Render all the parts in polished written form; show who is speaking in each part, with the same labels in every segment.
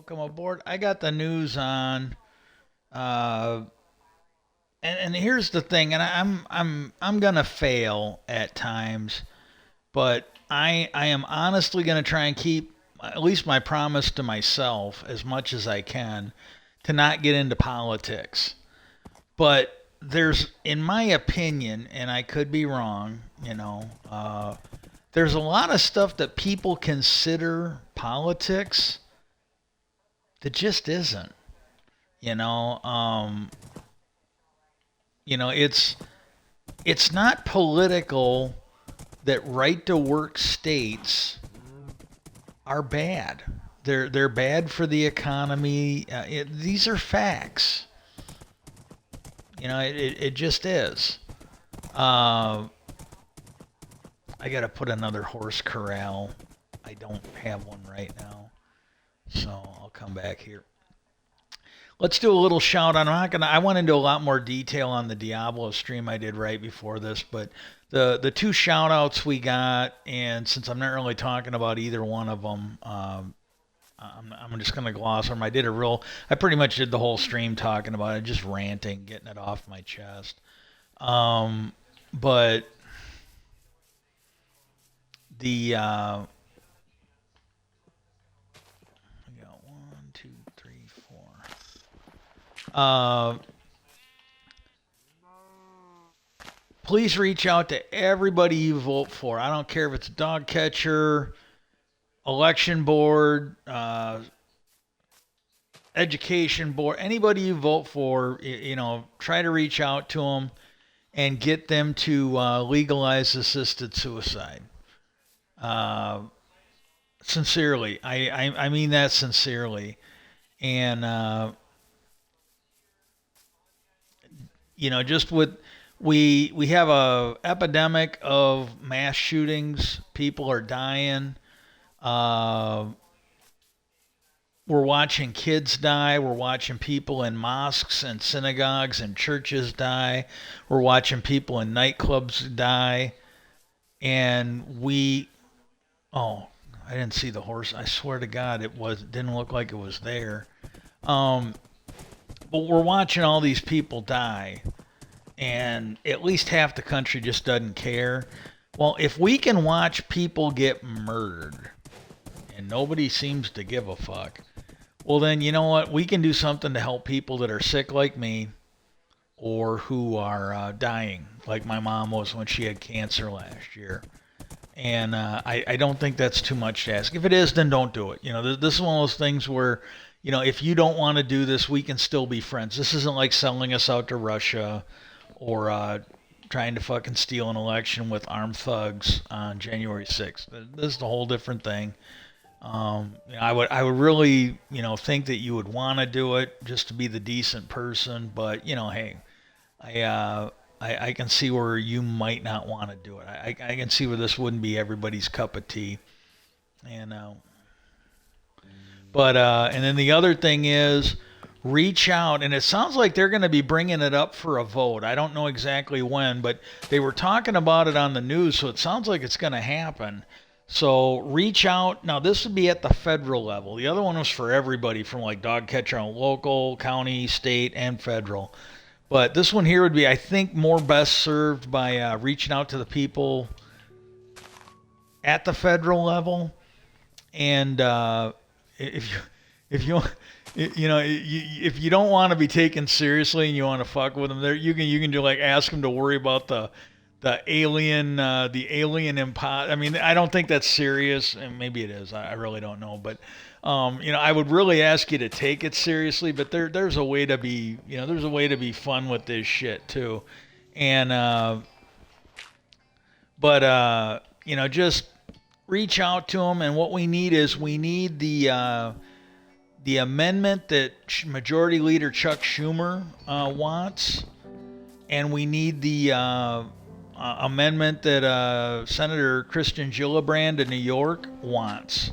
Speaker 1: Welcome aboard. I got the news on, uh, and here's the thing, and I'm gonna fail at times, but I am honestly gonna try and keep at least my promise to myself as much as I can to not get into politics. But there's, in my opinion, and I could be wrong, there's a lot of stuff that people consider politics that just isn't. You know, um, it's not political that right to work states are bad. They're bad for the economy. These are facts. It just is. Uh, I gotta put another horse corral. I don't have one right now, so I'll come back here. Let's do a little shout out. I went into a lot more detail on the Diablo stream I did right before this, but the two shout outs we got, and since I'm not really talking about either one of them, I'm just gonna gloss them. I pretty much did the whole stream talking about it, just ranting, getting it off my chest. But the we got one, two, three, four. Uh, Please reach out to everybody you vote for. I don't care if it's a dog catcher, election board, education board, anybody you vote for. Try to reach out to them and get them to legalize assisted suicide. Uh, Sincerely, I mean that sincerely, and just with we have a epidemic of mass shootings. People are dying. Uh, we're watching kids die. We're watching people in mosques and synagogues and churches die. We're watching people in nightclubs die. And oh, I didn't see the horse. I swear to God, it didn't look like it was there. Um, but we're watching all these people die, and at least half the country just doesn't care. Well, if we can watch people get murdered and nobody seems to give a fuck, well, then you know what? We can do something to help people that are sick like me or who are dying, like my mom was when she had cancer last year. And I don't think that's too much to ask. If it is, then don't do it. This is one of those things where, if you don't want to do this, we can still be friends. This isn't like selling us out to Russia or trying to fucking steal an election with armed thugs on January 6th. This is a whole different thing. I would really, think that you would want to do it just to be the decent person. But hey, I uh, I can see where you might not want to do it. I can see where this wouldn't be everybody's cup of tea. And and then the other thing is reach out, and it sounds like they're going to be bringing it up for a vote. I don't know exactly when, but they were talking about it on the news, so it sounds like it's going to happen. So reach out. Now this would be at the federal level. The other one was for everybody from like dog catcher on local, county, state, and federal. But this one here would be, I think, more best served by reaching out to the people at the federal level. And if you if you if you don't want to be taken seriously and you want to fuck with them, there you can do like ask them to worry about the alien impost. I mean, I don't think that's serious, and maybe it is. I really don't know, but I would really ask you to take it seriously. But there's a way to be there's a way to be fun with this shit too, and just reach out to them. And what we need is the amendment that Majority Leader Chuck Schumer wants, and we need the amendment that Senator Christian Gillibrand of New York wants.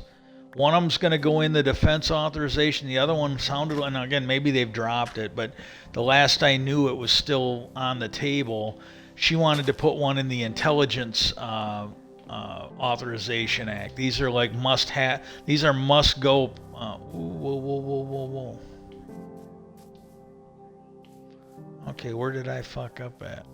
Speaker 1: One of them's going to go in the defense authorization. The other one sounded, and again, maybe they've dropped it, but the last I knew it was still on the table. She wanted to put one in the Intelligence Authorization Act. These are like must-have. These are must-go. Whoa, whoa, whoa, Okay, where did I fuck up at?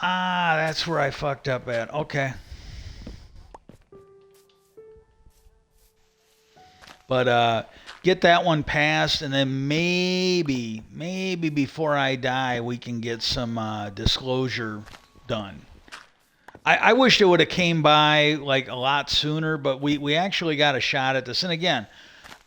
Speaker 1: Ah, that's where I fucked up at. Okay. But get that one passed, and then maybe before I die, we can get some disclosure done. I wish it would have came by like a lot sooner, but we actually got a shot at this. And again,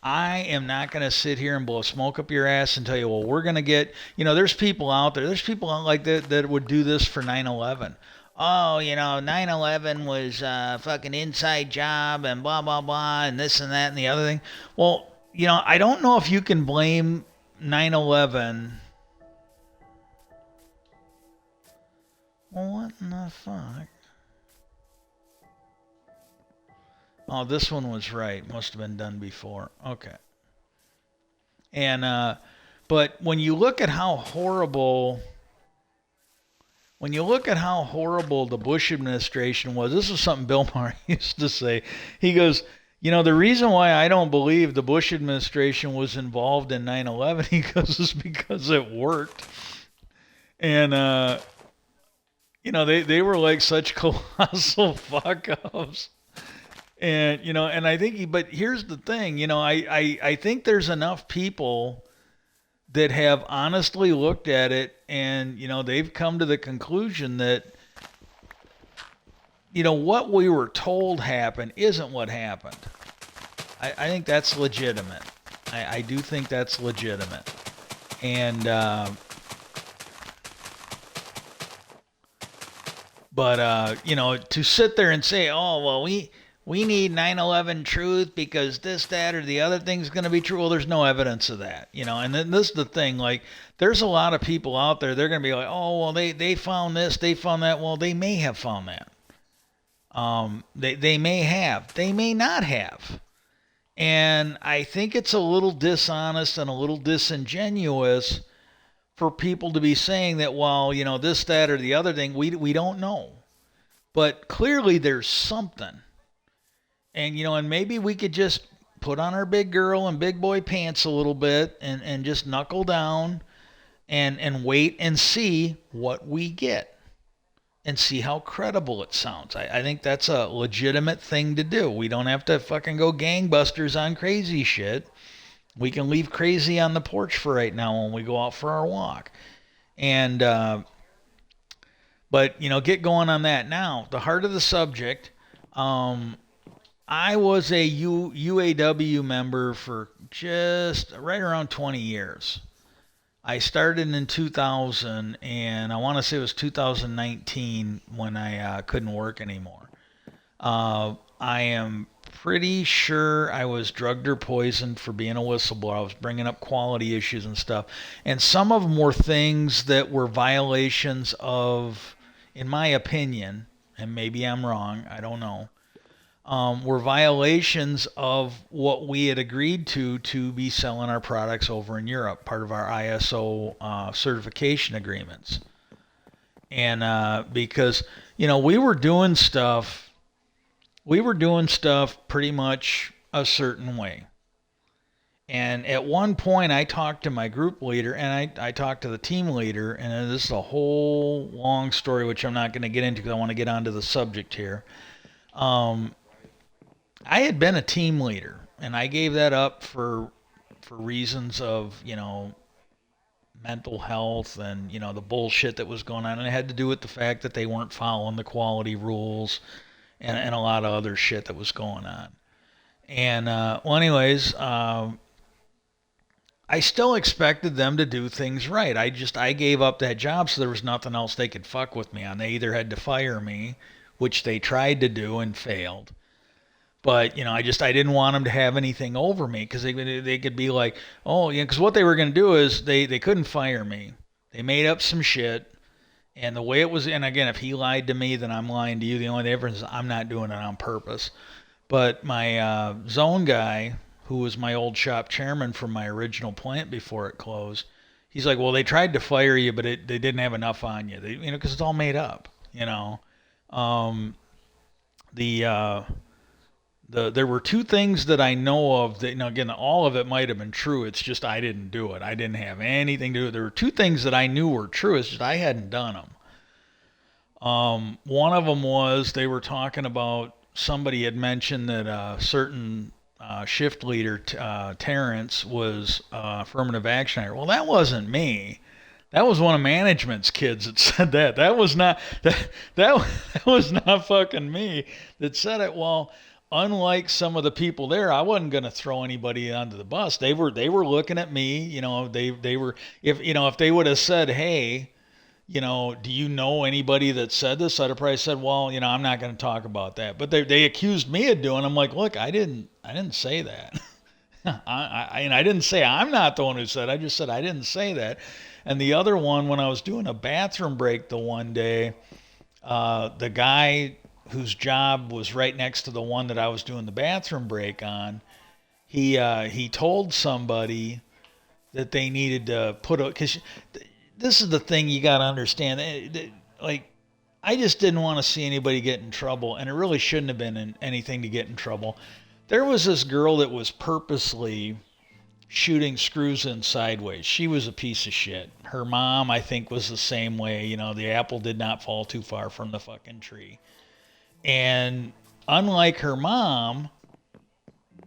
Speaker 1: I am not going to sit here and blow smoke up your ass and tell you, well, we're going to get, there's people out there, there's people out like that would do this for 9/11. Oh, 9/11 was a fucking inside job and blah, blah, blah, and this and that and the other thing. Well, I don't know if you can blame 9/11. Well, what in the fuck? Oh, this one was right. Must have been done before. Okay. And, but when you look at how horrible the Bush administration was, this is something Bill Maher used to say. He goes, the reason why I don't believe the Bush administration was involved in 9/11, he goes, is because it worked. And, they were like such colossal fuck ups. And, and I think, but here's the thing, I think there's enough people that have honestly looked at it and they've come to the conclusion that what we were told happened isn't what happened. I think that's legitimate. I do think that's legitimate. And but to sit there and say, oh well, we need 9/11 truth because this, that, or the other thing's going to be true. Well, there's no evidence of that, And then this is the thing. Like, there's a lot of people out there. They're going to be like, oh, well, they found this, they found that. Well, they may have found that. They may have. They may not have. And I think it's a little dishonest and a little disingenuous for people to be saying that, well, this, that, or the other thing, we don't know. But clearly there's something. And and maybe we could just put on our big girl and big boy pants a little bit and just knuckle down and wait and see what we get and see how credible it sounds. I think that's a legitimate thing to do. We don't have to fucking go gangbusters on crazy shit. We can leave crazy on the porch for right now when we go out for our walk. And but get going on that now. The heart of the subject. I was a UAW member for just right around 20 years. I started in 2000, and I want to say it was 2019 when I couldn't work anymore. I am pretty sure I was drugged or poisoned for being a whistleblower. I was bringing up quality issues and stuff. And some of them were things that were violations of, in my opinion, and maybe I'm wrong, I don't know, were violations of what we had agreed to be selling our products over in Europe, part of our ISO certification agreements. And because we were doing stuff pretty much a certain way. And at one point, I talked to my group leader and I talked to the team leader, and this is a whole long story, which I'm not going to get into because I want to get onto the subject here. I had been a team leader, and I gave that up for reasons of mental health and the bullshit that was going on, and it had to do with the fact that they weren't following the quality rules and a lot of other shit that was going on. And well, anyways, I still expected them to do things right. I gave up that job, so there was nothing else they could fuck with me on. They either had to fire me, which they tried to do and failed. But I didn't want them to have anything over me because they could be like, oh yeah, because what they were going to do is they couldn't fire me. They made up some shit, and the way it was, and again, if he lied to me, then I'm lying to you. The only difference is I'm not doing it on purpose. But my zone guy, who was my old shop chairman from my original plant before it closed, He's like, well, they tried to fire you, but they didn't have enough on you. Because it's all made up. Um, the there were two things that I know of that, again, all of it might have been true. It's just I didn't do it. I didn't have anything to do with it. There were two things that I knew were true. It's just I hadn't done them. One of them was they were talking about somebody had mentioned that a certain shift leader, Terrence, was affirmative action. Well, that wasn't me. That was one of management's kids that said that. That was not that was not fucking me that said it. Well, unlike some of the people there, I wasn't going to throw anybody under the bus. They were looking at me. They were, if they would have said, hey, do you know anybody that said this? I'd have probably said, well, I'm not going to talk about that. But they accused me of doing. I'm like, look, I didn't say that. I didn't say I'm not the one who said it. I just said I didn't say that. And the other one, when I was doing a bathroom break the one day, the guy whose job was right next to the one that I was doing the bathroom break on, he told somebody that they needed to put a, because this is the thing you got to understand. Like, I just didn't want to see anybody get in trouble, and it really shouldn't have been anything to get in trouble. There was this girl that was purposely shooting screws in sideways. She was a piece of shit. Her mom, I think, was the same way. The apple did not fall too far from the fucking tree. And unlike her mom,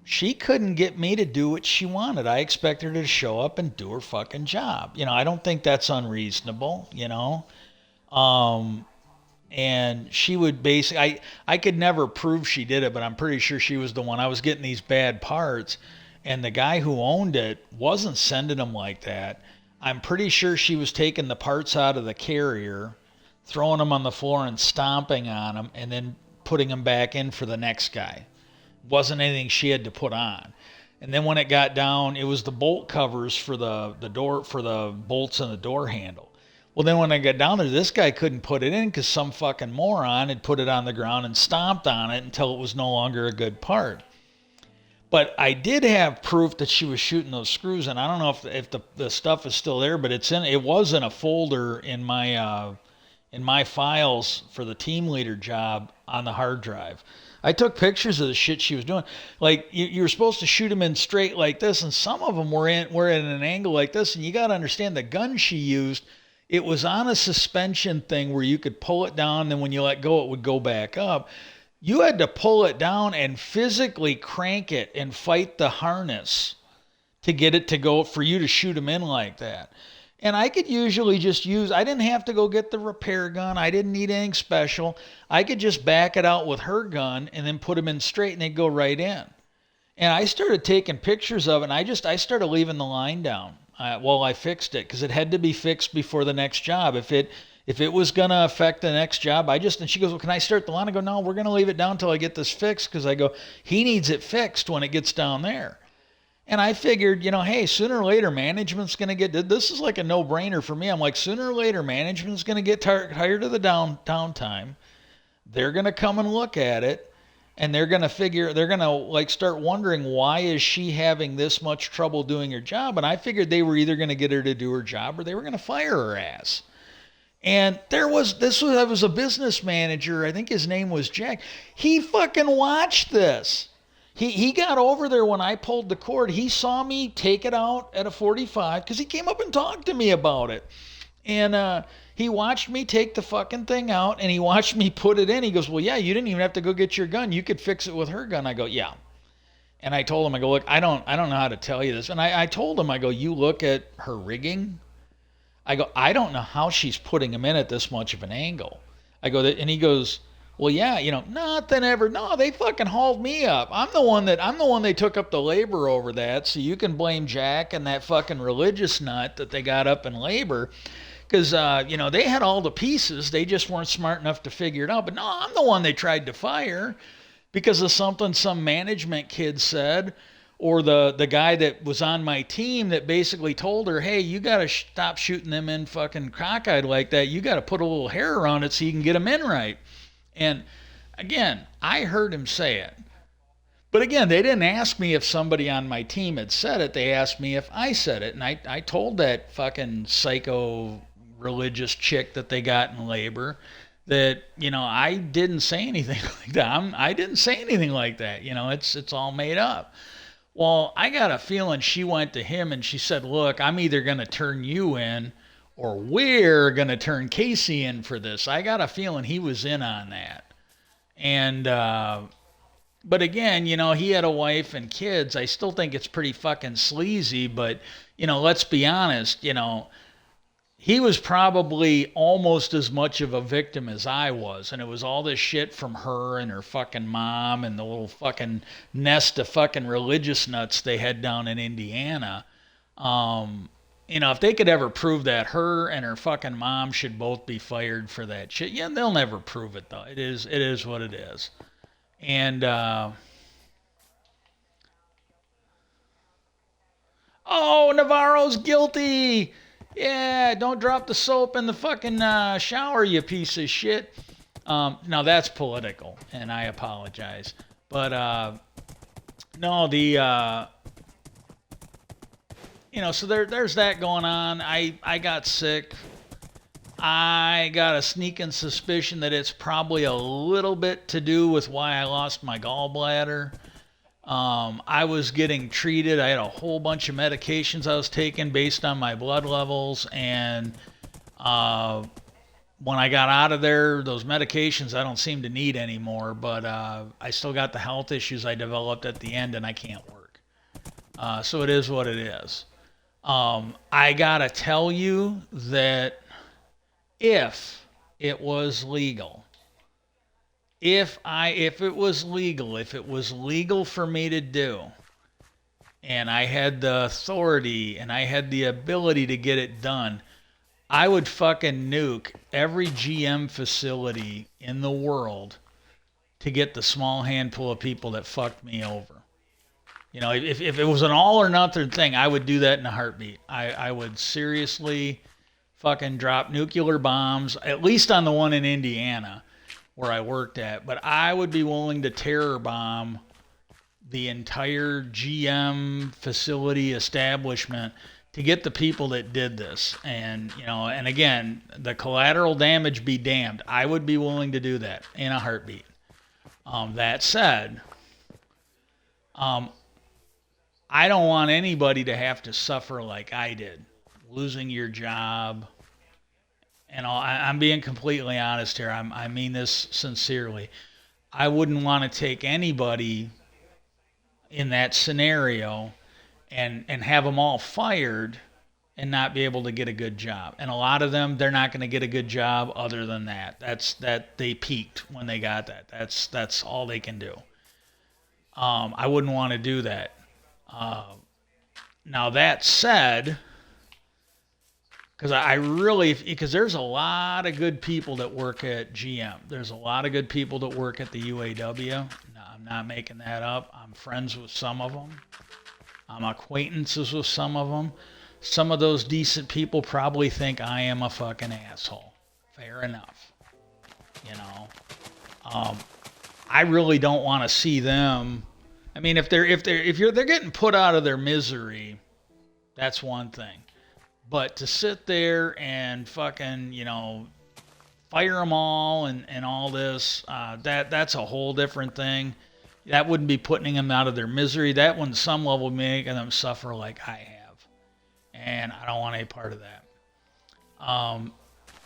Speaker 1: she couldn't get me to do what she wanted. I expected her to show up and do her fucking job. I don't think that's unreasonable, and she would basically, I could never prove she did it, but I'm pretty sure she was the one. I was getting these bad parts, and the guy who owned it wasn't sending them like that. I'm pretty sure she was taking the parts out of the carrier, throwing them on the floor and stomping on them, and then putting them back in for the next guy. Wasn't anything she had to put on. And then when it got down, it was the bolt covers for the door, for the bolts in the door handle. Well, then when I got down there, this guy couldn't put it in because some fucking moron had put it on the ground and stomped on it until it was no longer a good part. But I did have proof that she was shooting those screws, and I don't know if the stuff is still there, but it was in a folder in my files for the team leader job on the hard drive. I took pictures of the shit she was doing. Like, you were supposed to shoot them in straight like this, and some of them were at an angle like this, and you got to understand the gun she used, it was on a suspension thing where you could pull it down, and when you let go, it would go back up. You had to pull it down and physically crank it and fight the harness to get it to go, for you to shoot them in like that. And I could usually just I didn't have to go get the repair gun. I didn't need anything special. I could just back it out with her gun and then put them in straight, and they'd go right in. And I started taking pictures of it, and I started leaving the line down while I fixed it, because it had to be fixed before the next job. If it was going to affect the next job, and she goes, well, can I start the line? I go, no, we're going to leave it down until I get this fixed, because I go, he needs it fixed when it gets down there. And I figured, hey, sooner or later, management's going to get, this is like a no-brainer for me. I'm like, sooner or later, management's going to get tired of the downtime. They're going to come and look at it, and they're going to like start wondering, why is she having this much trouble doing her job? And I figured they were either going to get her to do her job, or they were going to fire her ass. And I was a business manager. I think his name was Jack. He fucking watched this. He got over there when I pulled the cord. He saw me take it out at a 45, because he came up and talked to me about it. And he watched me take the fucking thing out, and he watched me put it in. He goes, well, yeah, you didn't even have to go get your gun. You could fix it with her gun. I go, yeah. And I told him, I go, look, I don't know how to tell you this. And I told him, I go, you look at her rigging. I go, I don't know how she's putting them in at this much of an angle. I go, and he goes, well, yeah, nothing ever. No, they fucking hauled me up. I'm the one they took up the labor over that. So you can blame Jack and that fucking religious nut that they got up in labor, because they had all the pieces. They just weren't smart enough to figure it out. But no, I'm the one they tried to fire because of something some management kid said, or the guy that was on my team that basically told her, hey, you got to stop shooting them in fucking cockeyed like that. You got to put a little hair around it so you can get them in right. And again, I heard him say it. But again, they didn't ask me if somebody on my team had said it. They asked me if I said it. And I told that fucking psycho religious chick that they got in labor that, I didn't say anything like that. I didn't say anything like that. It's all made up. Well, I got a feeling she went to him and she said, "Look, I'm either going to turn you in or we're going to turn Casey in for this." I got a feeling he was in on that. And, but again, he had a wife and kids. I still think it's pretty fucking sleazy, but, let's be honest, he was probably almost as much of a victim as I was. And it was all this shit from her and her fucking mom and the little fucking nest of fucking religious nuts they had down in Indiana. If they could ever prove that her and her fucking mom should both be fired for that shit, yeah, they'll never prove it though. It is what it is. And oh, Navarro's guilty. Yeah, don't drop the soap in the fucking shower, you piece of shit. Now that's political, and I apologize. But no, so there's that going on. I got sick. I got a sneaking suspicion that it's probably a little bit to do with why I lost my gallbladder. I was getting treated. I had a whole bunch of medications I was taking based on my blood levels. And when I got out of there, those medications I don't seem to need anymore. But I still got the health issues I developed at the end, and I can't work. So it is what it is. I got to tell you that if it was legal, if it was legal for me to do, and I had the authority and I had the ability to get it done, I would fucking nuke every GM facility in the world to get the small handful of people that fucked me over. If it was an all or nothing thing, I would do that in a heartbeat. I would seriously fucking drop nuclear bombs, at least on the one in Indiana where I worked at. But I would be willing to terror bomb the entire GM facility establishment to get the people that did this. And, and again, the collateral damage be damned. I would be willing to do that in a heartbeat. That said, I don't want anybody to have to suffer like I did, losing your job. And I'm being completely honest here. I mean this sincerely. I wouldn't want to take anybody in that scenario and have them all fired and not be able to get a good job. And a lot of them, they're not going to get a good job other than that. That they peaked when they got that. That's all they can do. I wouldn't want to do that. Now that said, because there's a lot of good people that work at GM. There's a lot of good people that work at the UAW. No, I'm not making that up. I'm friends with some of them. I'm acquaintances with some of them. Some of those decent people probably think I am a fucking asshole. Fair enough. I really don't want to see them. I mean, if they're getting put out of their misery, that's one thing. But to sit there and fucking, fire them all and all this, that's a whole different thing. That wouldn't be putting them out of their misery. That would, some level, making them suffer like I have. And I don't want any part of that.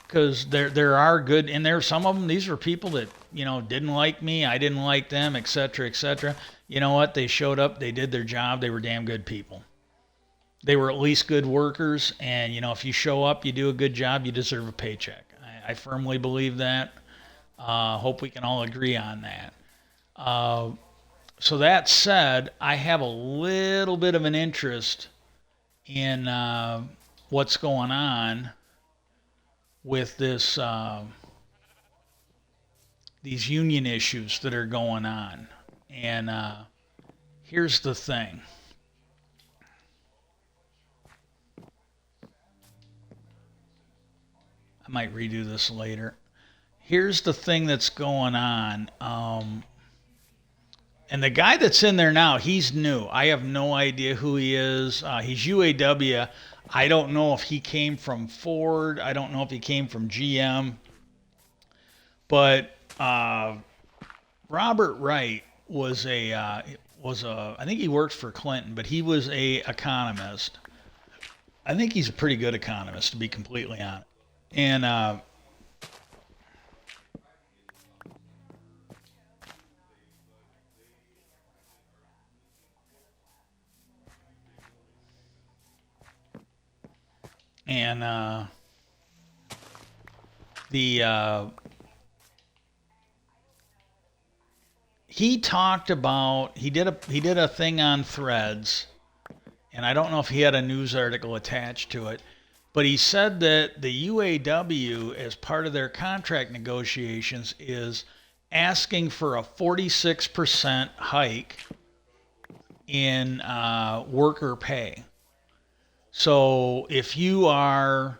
Speaker 1: Because there are good, and there are some of them, these were people that, didn't like me, I didn't like them, etc., etc. You know what? They showed up, they did their job, they were damn good people. They were at least good workers, and if you show up, you do a good job, you deserve a paycheck. I firmly believe that. Hope we can all agree on that. So that said, I have a little bit of an interest in what's going on with this these union issues that are going on. And here's the thing. I might redo this later. Here's the thing that's going on. And the guy that's in there now, he's new. I have no idea who he is. He's UAW. I don't know if he came from Ford. I don't know if he came from GM. But Robert Wright was a I think he worked for Clinton, but he was a economist. I think he's a pretty good economist, to be completely honest. And and the he talked about he did a thing on Threads, and I don't know if he had a news article attached to it, but he said that the UAW, as part of their contract negotiations, is asking for a 46% hike in worker pay. So if you are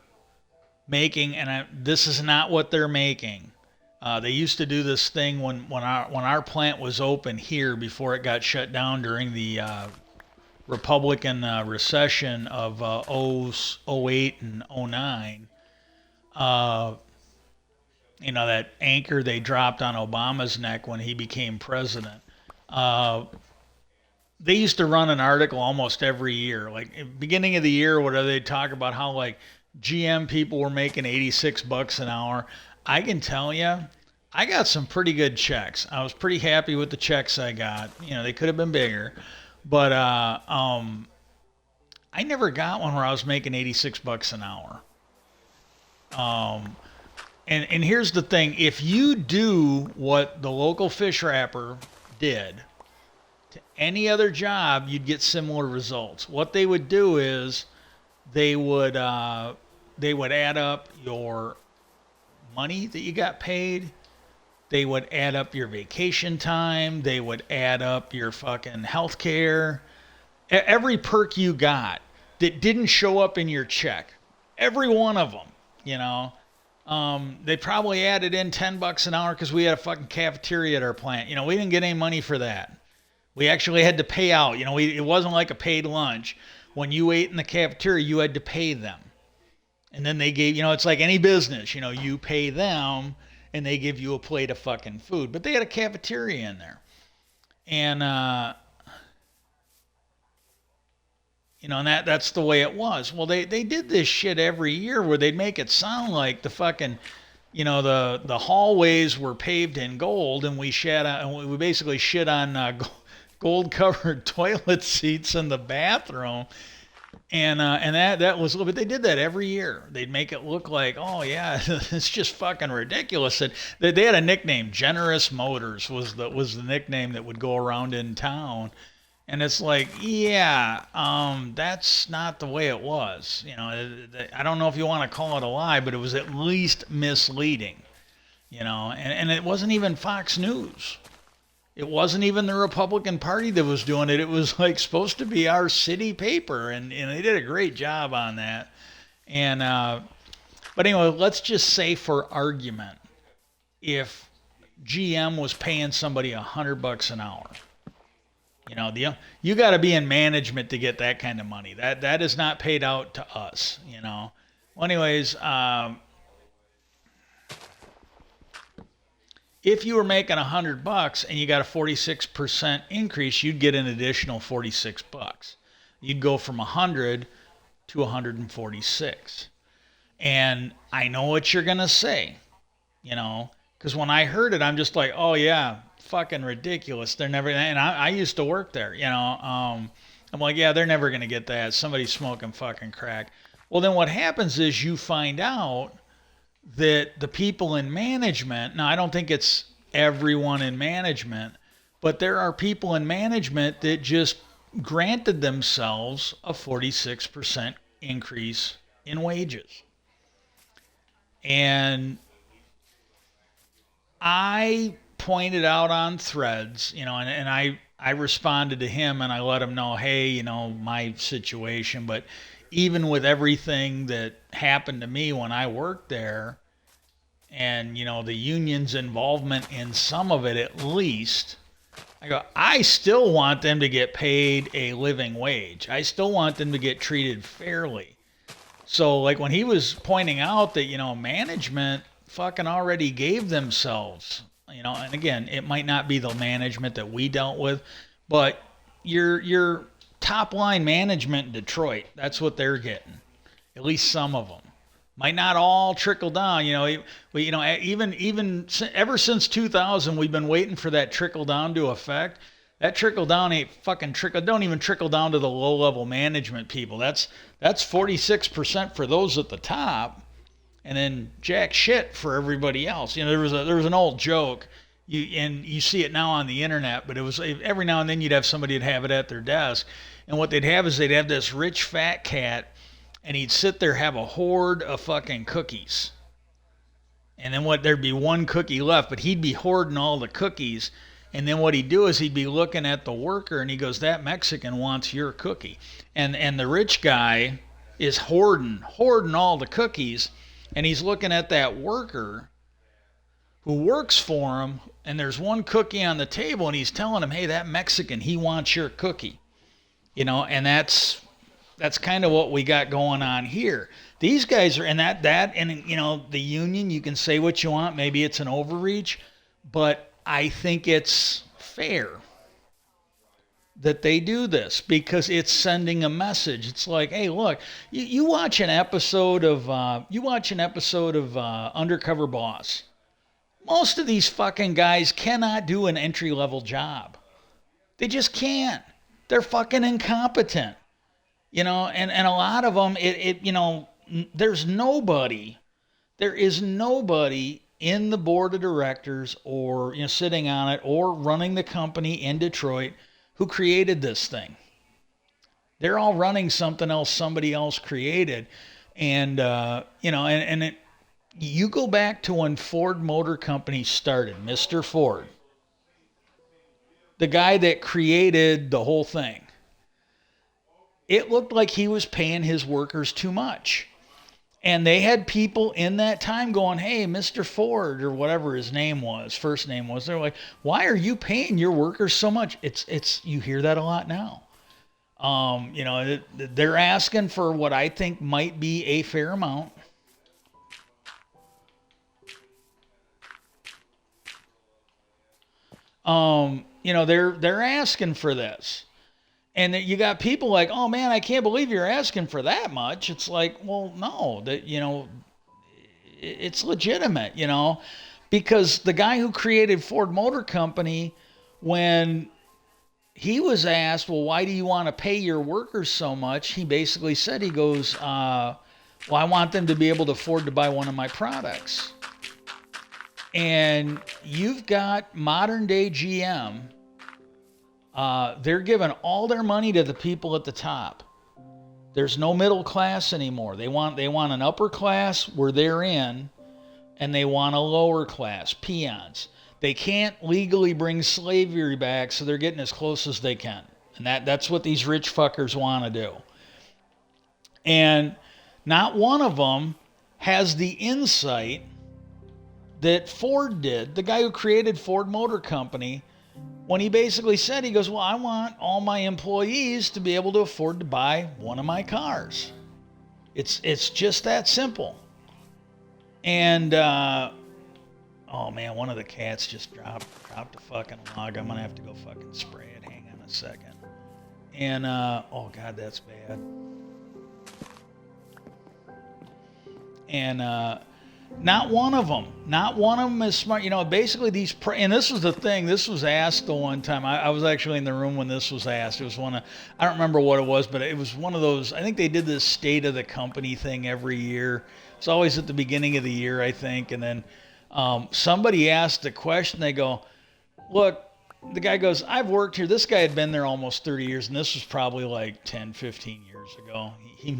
Speaker 1: making, and this is not what they're making. They used to do this thing when our plant was open here before it got shut down during the Republican recession of 08 and '09. Uh, that anchor they dropped on Obama's neck when he became president. Uh, they used to run an article almost every year, like beginning of the year, whatever. They talk about how like GM people were making 86 bucks an hour. I can tell you, I got some pretty good checks. I was pretty happy with the checks I got. They could have been bigger, but I never got one where I was making 86 bucks an hour. Um, and here's the thing: if you do what the local fish wrapper did to any other job, you'd get similar results. What they would do is they would add up your money that you got paid. They would add up your vacation time. They would add up your fucking health care. Every perk you got that didn't show up in your check. Every one of them, you know. They probably added in 10 bucks an hour because we had a fucking cafeteria at our plant. We didn't get any money for that. We actually had to pay out. It wasn't like a paid lunch. When you ate in the cafeteria, you had to pay them. And then they gave, it's like any business, you pay them and they give you a plate of fucking food. But they had a cafeteria in there. And, and that's the way it was. Well, they did this shit every year where they'd make it sound like the fucking, the hallways were paved in gold and we basically shit on gold covered toilet seats in the bathroom. And that was, but they did that every year. They'd make it look like, oh yeah, it's just fucking ridiculous. And they had a nickname, Generous Motors was the nickname that would go around in town. And it's like, yeah, that's not the way it was. I don't know if you want to call it a lie, but it was at least misleading. And it wasn't even Fox News. It wasn't even the Republican Party that was doing it. It was like supposed to be our city paper, and they did a great job on that. And but anyway, let's just say for argument, if GM was paying somebody $100 an hour, you got to be in management to get that kind of money. That is not paid out to us. Well, anyways. If you were making $100 and you got a 46% increase, you'd get an additional $46. You'd go from 100 to 146. And I know what you're gonna say, because when I heard it, I'm just like, oh yeah, fucking ridiculous. They're never. And I used to work there, I'm like, yeah, they're never gonna get that. Somebody's smoking fucking crack. Well, then what happens is you find out that the people in management, now I don't think it's everyone in management, but there are people in management that just granted themselves a 46% increase in wages. And I pointed out on Threads, and I responded to him and I let him know, hey, my situation. But even with everything that happened to me when I worked there, and the union's involvement in some of it at least, I go, I still want them to get paid a living wage. I still want them to get treated fairly. So, like when he was pointing out that, management fucking already gave themselves, and again, it might not be the management that we dealt with, but your top line management in Detroit, that's what they're getting. At least some of them. Might not all trickle down. Even ever since 2000, we've been waiting for that trickle down to affect. That trickle down ain't fucking trickle. Don't even trickle down to the low level management people. That's 46% for those at the top, and then jack shit for everybody else. There was an old joke. You see it now on the internet, but it was every now and then you'd have somebody that'd have it at their desk, and what they'd have is they'd have this rich fat cat, and he'd sit there have a hoard of fucking cookies, and then there'd be one cookie left, but he'd be hoarding all the cookies. And then what he'd do is he'd be looking at the worker, and he goes, that Mexican wants your cookie. And the rich guy is hoarding all the cookies, and he's looking at that worker who works for him, and there's one cookie on the table, and he's telling him, hey, that Mexican, he wants your cookie. And that's kind of what we got going on here. These guys are, and the union, you can say what you want, maybe it's an overreach, but I think it's fair that they do this because it's sending a message. It's like, hey, look, you watch an episode of Undercover Boss. Most of these fucking guys cannot do an entry level job. They just can't. They're fucking incompetent. And a lot of them, there is nobody in the board of directors or sitting on it or running the company in Detroit who created this thing. They're all running something else somebody else created. And you go back to when Ford Motor Company started, Mr. Ford, the guy that created the whole thing. It looked like he was paying his workers too much. And they had people in that time going, hey, Mr. Ford, or whatever his name was, first name was, they're like, why are you paying your workers so much? You hear that a lot now. They're asking for what I think might be a fair amount. They're asking for this. And you got people like, oh man, I can't believe you're asking for that much. It's like, well, no, it's legitimate, because the guy who created Ford Motor Company, when he was asked, well, why do you want to pay your workers so much? He basically said, he goes, well, I want them to be able to afford to buy one of my products. And you've got modern day GM. They're giving all their money to the people at the top. There's no middle class anymore. They want an upper class where they're in, and they want a lower class, peons. They can't legally bring slavery back, so they're getting as close as they can. And that's what these rich fuckers want to do. And not one of them has the insight that Ford did, the guy who created Ford Motor Company, when he basically said, he goes, well, I want all my employees to be able to afford to buy one of my cars. It's just that simple. And, oh man, one of the cats just dropped a fucking log. I'm going to have to go fucking spray it. Hang on a second. And, oh God, that's bad. And, not one of them is smart. Basically and this was the thing, this was asked the one time. I was actually in the room when this was asked. It was I don't remember what it was, but it was one of those, I think they did this state of the company thing every year. It's always at the beginning of the year, I think. And then somebody asked a question. They go, look, the guy goes, I've worked here. This guy had been there almost 30 years, and this was probably like 10, 15 years ago. He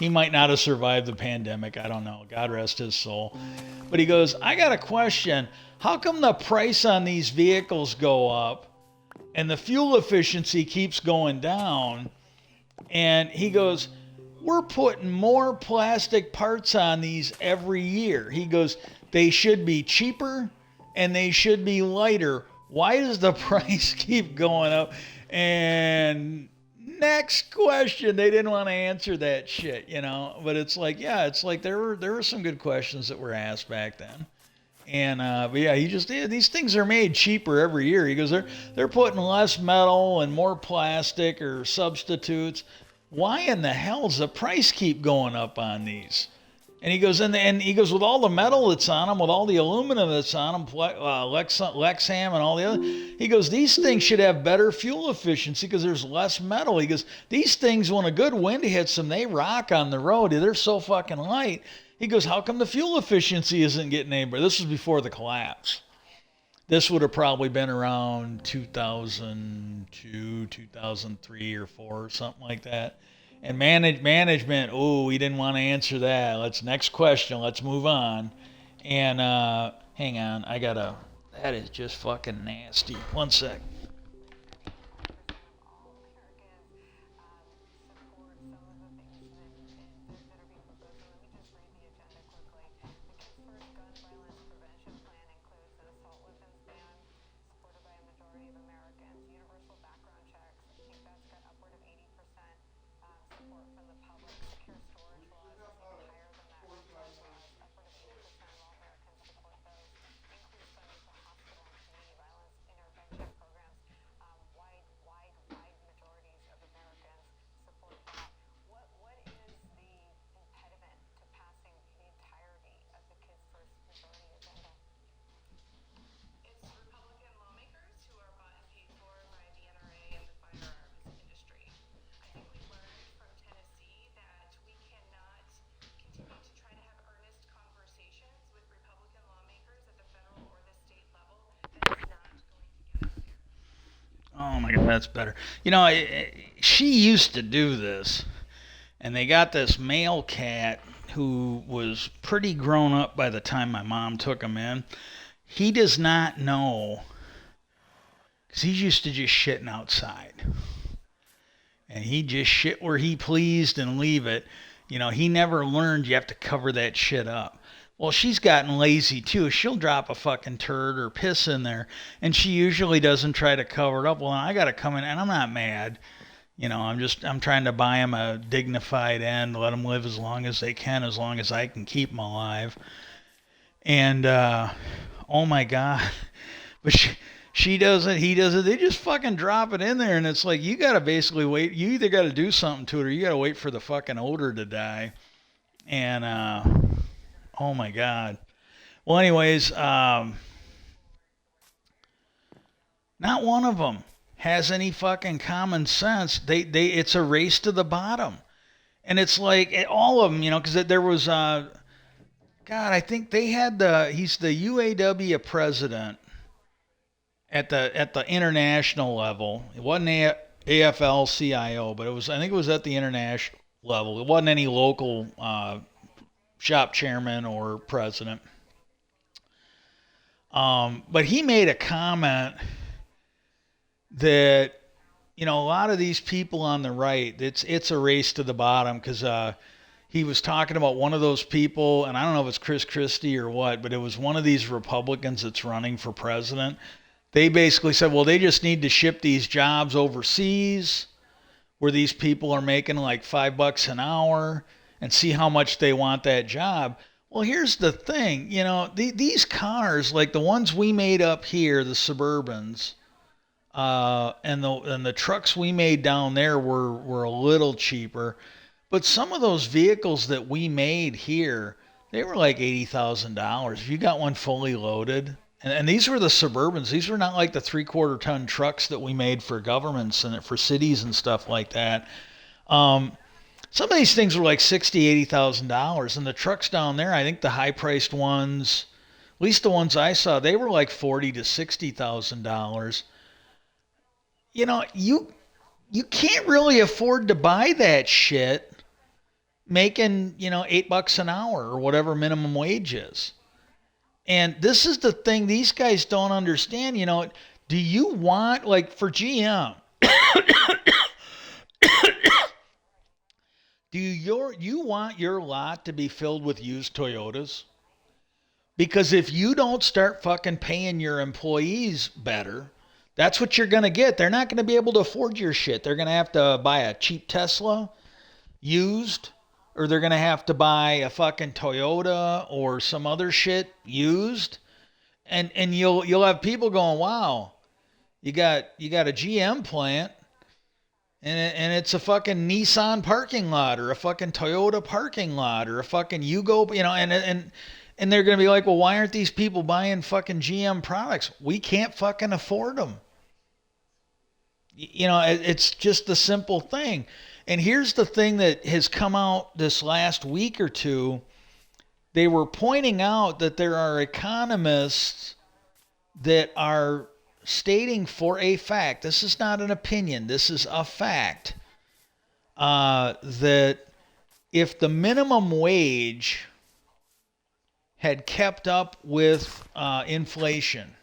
Speaker 1: might not have survived the pandemic. I don't know. God rest his soul. But he goes, I got a question. How come the price on these vehicles go up and the fuel efficiency keeps going down? And he goes, we're putting more plastic parts on these every year. He goes, they should be cheaper and they should be lighter. Why does the price keep going up? And next question, they didn't want to answer that shit, you know. But it's like, yeah, it's like there were some good questions that were asked back then. And but yeah, these things are made cheaper every year. He goes, they're putting less metal and more plastic or substitutes. Why in the hell does the price keep going up on these? And he goes, and he goes, with all the metal that's on them, with all the aluminum that's on them, Lexam and all the other. He goes, these things should have better fuel efficiency because there's less metal. He goes, these things, when a good wind hits them, they rock on the road. They're so fucking light. He goes, how come the fuel efficiency isn't getting any better? This was before the collapse. This would have probably been around 2002, 2003 or 4 or something like that. And management, oh, we didn't want to answer that. Let's next question. Let's move on. And hang on, that is just fucking nasty. One sec. Oh my god, that's better. You know, she used to do this, and they got this male cat who was pretty grown up by the time my mom took him in. He does not know because he's used to just shitting outside, and he just shit where he pleased and leave it. You know, he never learned you have to cover that shit up. Well, she's gotten lazy too. She'll drop a fucking turd or piss in there, and she usually doesn't try to cover it up. Well, I got to come in, and I'm not mad. You know, I'm trying to buy them a dignified end, let them live as long as they can, as long as I can keep them alive. And oh my god, but she does it, he does it. They just fucking drop it in there, and it's like you gotta basically wait. You either gotta do something to it, or you gotta wait for the fucking odor to die. And oh my god. Well, anyways, not one of them has any fucking common sense. It's a race to the bottom, and it's like all of them, you know, because there was God, I think they had he's the UAW president at the international level. It wasn't AFL CIO, but it was, I think it was at the international level. It wasn't any local shop chairman or president. But he made a comment that, you know, a lot of these people on the right, it's a race to the bottom because he was talking about one of those people, and I don't know if it's Chris Christie or what, but it was one of these Republicans that's running for president. They basically said, well, they just need to ship these jobs overseas where these people are making like $5 an hour and see how much they want that job. Well, here's the thing, you know, these cars, like the ones we made up here, the Suburbans, and the trucks we made down there were a little cheaper. But some of those vehicles that we made here, they were like $80,000. If you got one fully loaded, and these were the Suburbans. These were not like the 3/4 ton trucks that we made for governments and for cities and stuff like that. Some of these things were like $80,000, and the trucks down there, I think the high priced ones, at least the ones I saw, they were like $40,000 to $60,000. You know, you can't really afford to buy that shit making, you know, $8 an hour or whatever minimum wage is. And this is the thing these guys don't understand. You know, do you want, like for GM, you want your lot to be filled with used Toyotas? Because if you don't start fucking paying your employees better, that's what you're going to get. They're not going to be able to afford your shit. They're going to have to buy a cheap Tesla used, or they're going to have to buy a fucking Toyota or some other shit used. And you'll have people going, "Wow, you got a GM plant and it's a fucking Nissan parking lot or a fucking Toyota parking lot or a fucking Yugo, and they're going to be like, well, why aren't these people buying fucking GM products? We can't fucking afford them. It's just the simple thing. And here's the thing that has come out this last week or two. They were pointing out that there are economists that are stating for a fact, this is not an opinion, this is a fact, that if the minimum wage had kept up with inflation,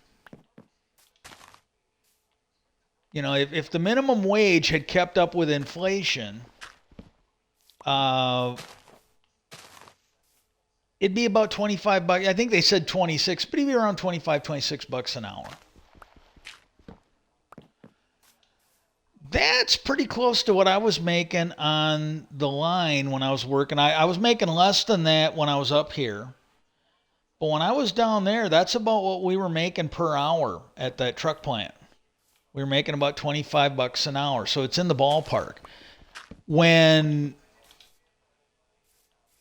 Speaker 1: if the minimum wage had kept up with inflation, it'd be about 25 bucks. I think they said 26, but it'd be around 25, 26 bucks an hour. That's pretty close to what I was making on the line when I was working. I was making less than that when I was up here. But when I was down there, that's about what we were making per hour at that truck plant. We were making about 25 bucks an hour. So it's in the ballpark. When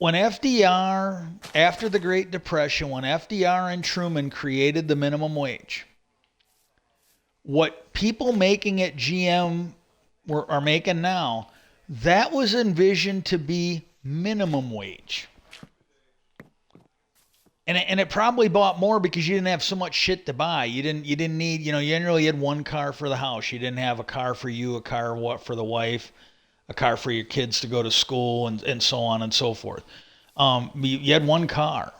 Speaker 1: FDR, after the Great Depression, when FDR and Truman created the minimum wage, what people making at GM are making now, that was envisioned to be minimum wage. And it probably bought more because you didn't have so much shit to buy. You didn't need, you generally had one car for the house. You didn't have a car for you, a car for the wife, a car for your kids to go to school, and so on and so forth. You had one car.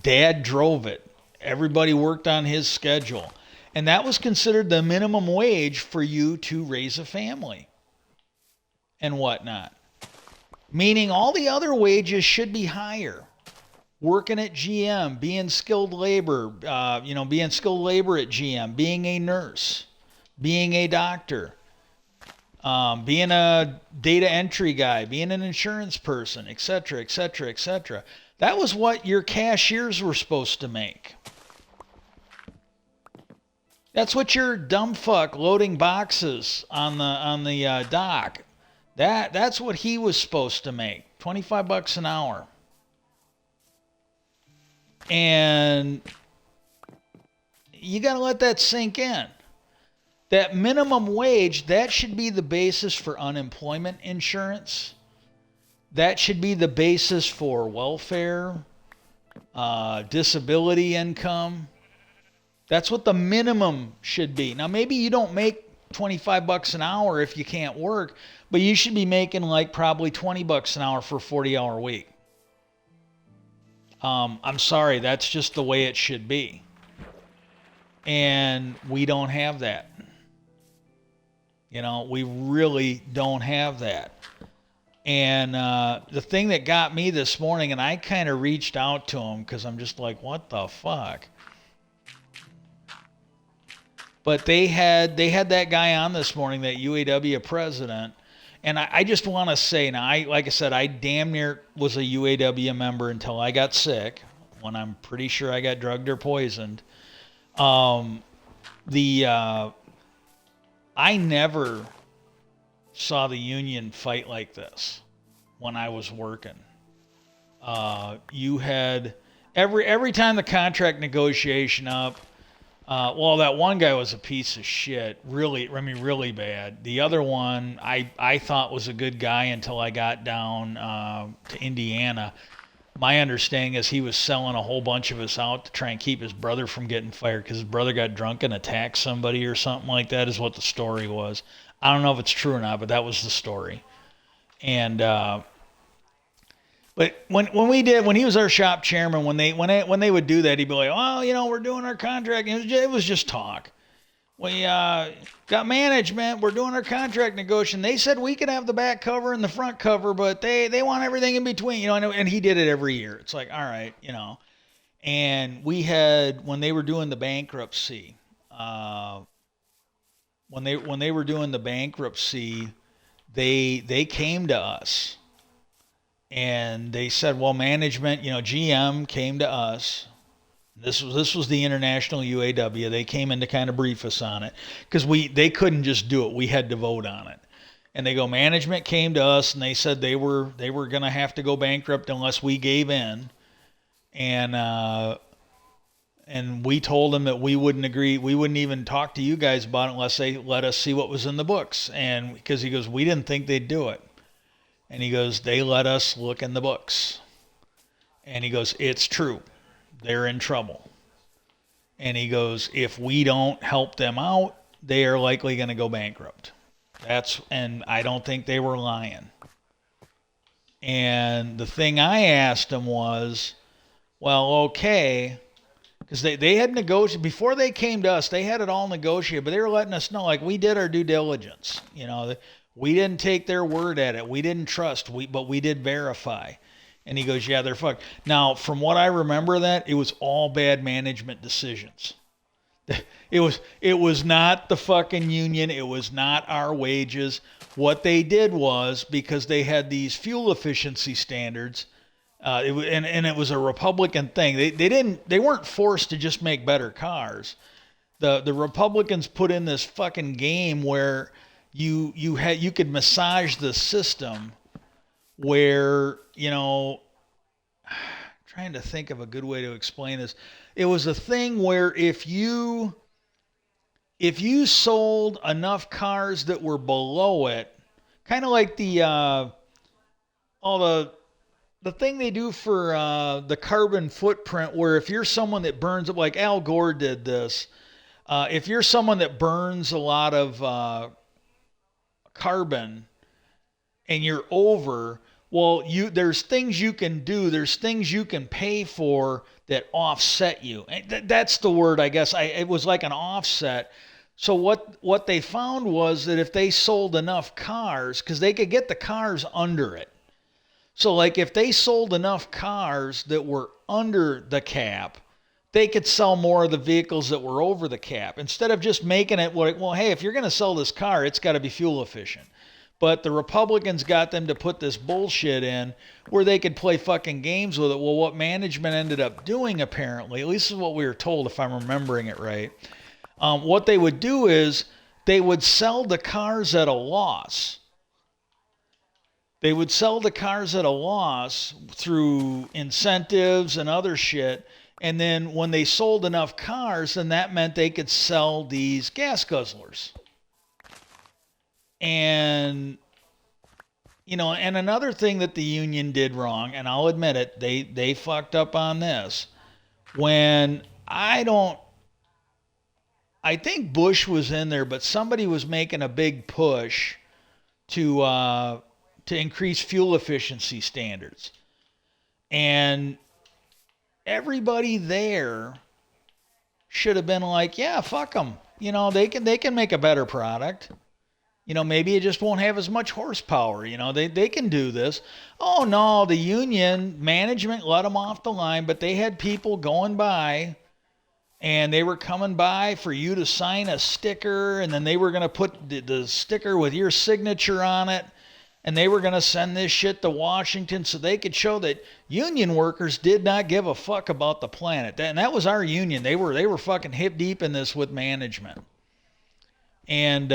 Speaker 1: Dad drove it. Everybody worked on his schedule. And that was considered the minimum wage for you to raise a family and whatnot. Meaning all the other wages should be higher. Working at GM, being skilled labor, being skilled labor at GM, being a nurse, being a doctor, being a data entry guy, being an insurance person, etc., etc., etc. That was what your cashiers were supposed to make. That's what your dumb fuck loading boxes on the dock. That's what he was supposed to make. 25 bucks an hour. And you got to let that sink in. That minimum wage, that should be the basis for unemployment insurance. That should be the basis for welfare, disability income. That's what the minimum should be. Now, maybe you don't make 25 bucks an hour if you can't work, but you should be making like probably 20 bucks an hour for a 40-hour week. I'm sorry, that's just the way it should be. And we don't have that. We really don't have that. And the thing that got me this morning, and I kind of reached out to him because I'm just like, what the fuck? But they had that guy on this morning, that UAW president. And I just want to say, now, like I said, I damn near was a UAW member until I got sick, when I'm pretty sure I got drugged or poisoned. I never saw the union fight like this when I was working. You had every time the contract negotiation up. That one guy was a piece of shit. Really bad. The other one I thought was a good guy until I got down to Indiana. My understanding is he was selling a whole bunch of us out to try and keep his brother from getting fired because his brother got drunk and attacked somebody or something like that, is what the story was. I don't know if it's true or not, but that was the story. And but when he was our shop chairman, when they would do that, he'd be like, "Oh, we're doing our contract." And it was just talk. We got management. We're doing our contract negotiation. They said we could have the back cover and the front cover, but they want everything in between. And he did it every year. It's like, all right, And we had when they were doing the bankruptcy, uh, when they were doing the bankruptcy, they came to us and they said, well, management, GM came to us. This was the international UAW. They came in to kind of brief us on it because they couldn't just do it. We had to vote on it. And they go, management came to us and they said they were gonna have to go bankrupt unless we gave in. And we told them that we wouldn't agree. We wouldn't even talk to you guys about it unless they let us see what was in the books. And because he goes, we didn't think they'd do it. And he goes, they let us look in the books. And he goes, it's true. They're in trouble. And he goes, if we don't help them out, they are likely going to go bankrupt. And I don't think they were lying. And the thing I asked him was, well, okay, because they had negotiated before they came to us. They had it all negotiated, but they were letting us know, like, we did our due diligence. We didn't take their word at it. We didn't trust. But we did verify. And he goes, yeah, they're fucked. Now, from what I remember, that it was all bad management decisions. It was not the fucking union. It was not our wages. What they did was because they had these fuel efficiency standards. And it was a Republican thing. They weren't forced to just make better cars. The Republicans put in this fucking game where you could massage the system where trying to think of a good way to explain this. It was a thing where if you sold enough cars that were below it, kind of like all the thing they do for the carbon footprint, where if you're someone that burns up, like Al Gore did this, if you're someone that burns a lot of carbon and you're over, well, there's things you can do, there's things you can pay for that offset you. That's the word, I guess. It was like an offset. So what they found was that if they sold enough cars, because they could get the cars under it. So like if they sold enough cars that were under the cap, they could sell more of the vehicles that were over the cap. Instead of just making it, well, hey, if you're going to sell this car, it's got to be fuel efficient. But the Republicans got them to put this bullshit in where they could play fucking games with it. Well, what management ended up doing, apparently, at least is what we were told, if I'm remembering it right, what they would do is they would sell the cars at a loss. They would sell the cars at a loss through incentives and other shit. And then when they sold enough cars, then that meant they could sell these gas guzzlers. And and another thing that the union did wrong, and I'll admit it, they fucked up on this. When I think Bush was in there, but somebody was making a big push to increase fuel efficiency standards. And everybody there should have been like, yeah, fuck them. They can make a better product. Maybe it just won't have as much horsepower. They can do this. Oh, no, the union management let them off the line, but they had people going by and they were coming by for you to sign a sticker, and then they were going to put the sticker with your signature on it, and they were going to send this shit to Washington so they could show that union workers did not give a fuck about the planet. And that was our union. They were fucking hip deep in this with management. And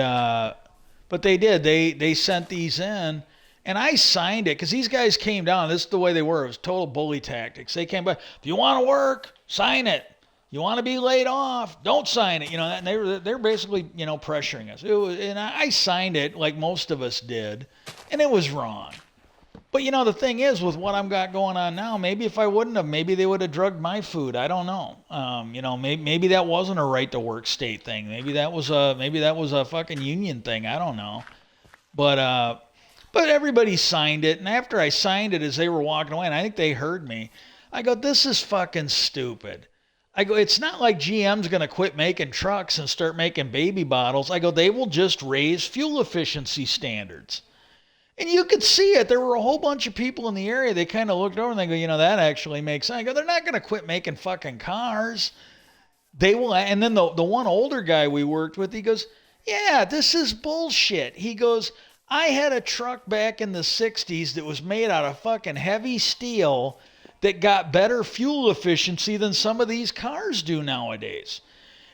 Speaker 1: but they did. They sent these in, and I signed it because these guys came down. This is the way they were. It was total bully tactics. They came by. If you want to work, sign it. You want to be laid off, don't sign it. And they're basically pressuring us. And I signed it like most of us did, and it was wrong. But the thing is, with what I've got going on now, maybe if I wouldn't have, maybe they would have drugged my food. I don't know. Maybe that wasn't a right to work state thing. Maybe that was a fucking union thing. I don't know. But everybody signed it, and after I signed it, as they were walking away, and I think they heard me, I go, this is fucking stupid. I go, it's not like GM's going to quit making trucks and start making baby bottles. I go, they will just raise fuel efficiency standards. And you could see it. There were a whole bunch of people in the area. They kind of looked over and they go, that actually makes sense. I go, they're not going to quit making fucking cars. They will. And then the one older guy we worked with, he goes, yeah, this is bullshit. He goes, I had a truck back in the 60s that was made out of fucking heavy steel that got better fuel efficiency than some of these cars do nowadays.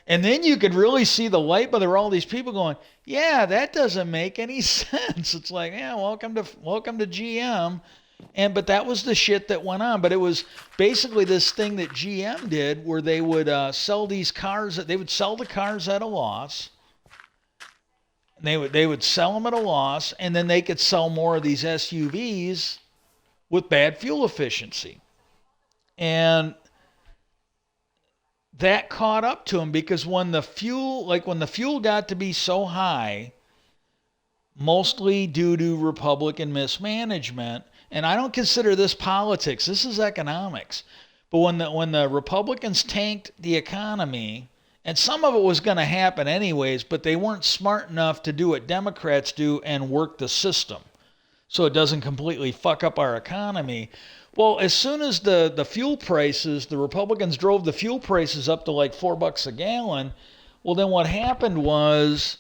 Speaker 1: And then you could really see the light, but there were all these people going, yeah, that doesn't make any sense. It's like, yeah, welcome to GM. And but that was the shit that went on. But it was basically this thing that GM did where they would sell these cars. They would sell the cars at a loss. They would sell them at a loss, and then they could sell more of these SUVs with bad fuel efficiency. And that caught up to them because when the fuel got to be so high, mostly due to Republican mismanagement, and I don't consider this politics, this is economics. But when the Republicans tanked the economy, and some of it was going to happen anyways, but they weren't smart enough to do what Democrats do and work the system so it doesn't completely fuck up our economy. Well, as soon as the fuel prices, the Republicans drove the fuel prices up to like $4 a gallon. Well, then what happened was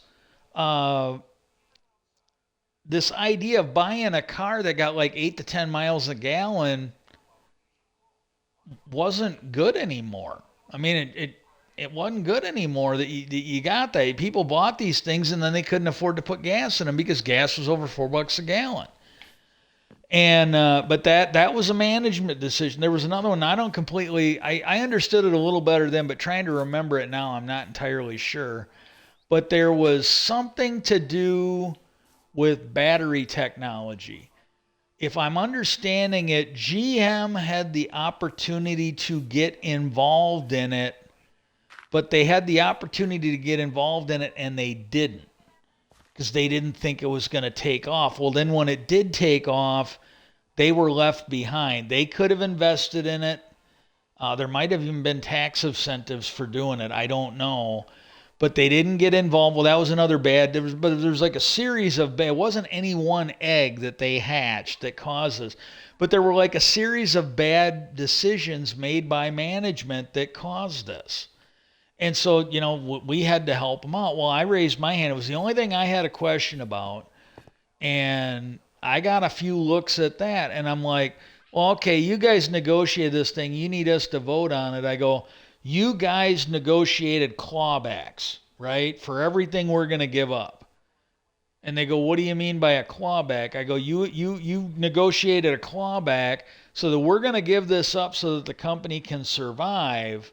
Speaker 1: this idea of buying a car that got like 8 to 10 miles a gallon wasn't good anymore. I mean, it wasn't good anymore that you got that. People bought these things and then they couldn't afford to put gas in them because gas was over $4 a gallon. And but that was a management decision. There was another one. I don't completely. I understood it a little better then, but trying to remember it now, I'm not entirely sure. But there was something to do with battery technology. If I'm understanding it, GM had the opportunity to get involved in it, but they had the opportunity to get involved in it and they didn't because they didn't think it was going to take off. Well, then when it did take off, they were left behind. They could have invested in it. There might have even been tax incentives for doing it. I don't know. But they didn't get involved. Well, that was another bad. There was like a series of bad. It wasn't any one egg that they hatched that caused this. But there were like a series of bad decisions made by management that caused this. And so, we had to help them out. Well, I raised my hand. It was the only thing I had a question about. And I got a few looks at that. And I'm like, well, okay, you guys negotiated this thing. You need us to vote on it. I go, you guys negotiated clawbacks, right? For everything we're going to give up. And they go, what do you mean by a clawback? I go, you negotiated a clawback so that we're going to give this up so that the company can survive.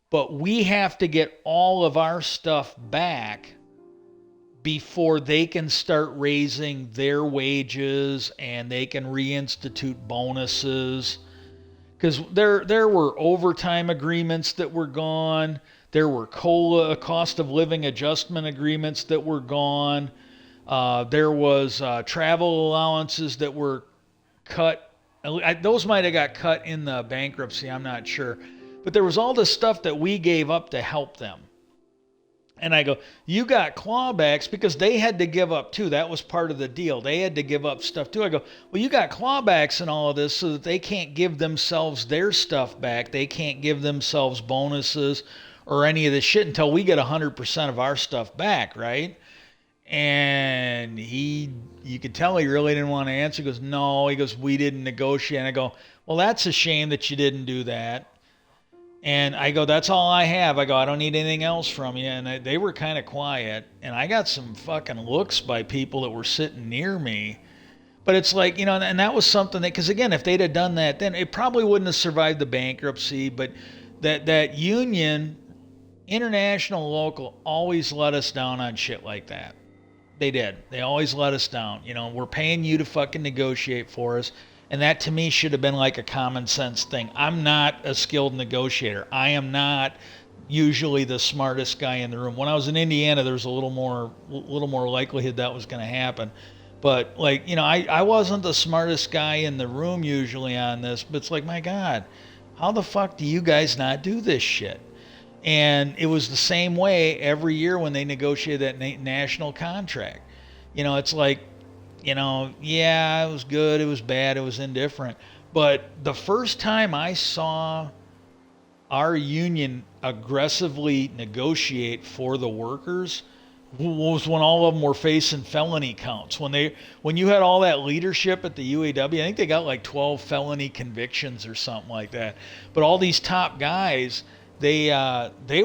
Speaker 1: But we have to get all of our stuff back before they can start raising their wages and they can reinstitute bonuses. Because there were overtime agreements that were gone. There were COLA, cost of living adjustment agreements that were gone. There was travel allowances that were cut. Those might have got cut in the bankruptcy, I'm not sure. But there was all this stuff that we gave up to help them. And I go, you got clawbacks because they had to give up too. That was part of the deal. They had to give up stuff too. I go, well, you got clawbacks and all of this so that they can't give themselves their stuff back. They can't give themselves bonuses or any of this shit until we get 100% of our stuff back, right? And you could tell he really didn't want to answer. He goes, no. He goes, we didn't negotiate. And I go, well, that's a shame that you didn't do that. And I go, that's all I have. I go, I don't need anything else from you. And they were kind of quiet. And I got some fucking looks by people that were sitting near me. But it's like, and that was something that, because again, if they'd have done that, then it probably wouldn't have survived the bankruptcy. But that union, international, local, always let us down on shit like that. They did. They always let us down. We're paying you to fucking negotiate for us. And that to me should have been like a common sense thing. I'm not a skilled negotiator. I am not usually the smartest guy in the room. When I was in Indiana, there was a little more likelihood that was going to happen. But I wasn't the smartest guy in the room usually on this. But it's like, my God, how the fuck do you guys not do this shit? And it was the same way every year when they negotiated that national contract. It's like, Yeah, it was good, it was bad, it was indifferent. But the first time I saw our union aggressively negotiate for the workers was when all of them were facing felony counts. When you had all that leadership at the UAW, I think they got like 12 felony convictions or something like that. But all these top guys, they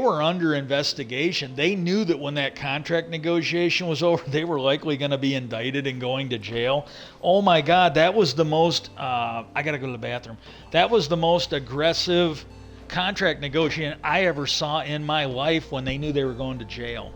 Speaker 1: were under investigation. They knew that when that contract negotiation was over, they were likely going to be indicted and going to jail. Oh my God, that was the most. I got to go to the bathroom. That was the most aggressive contract negotiation I ever saw in my life when they knew they were going to jail.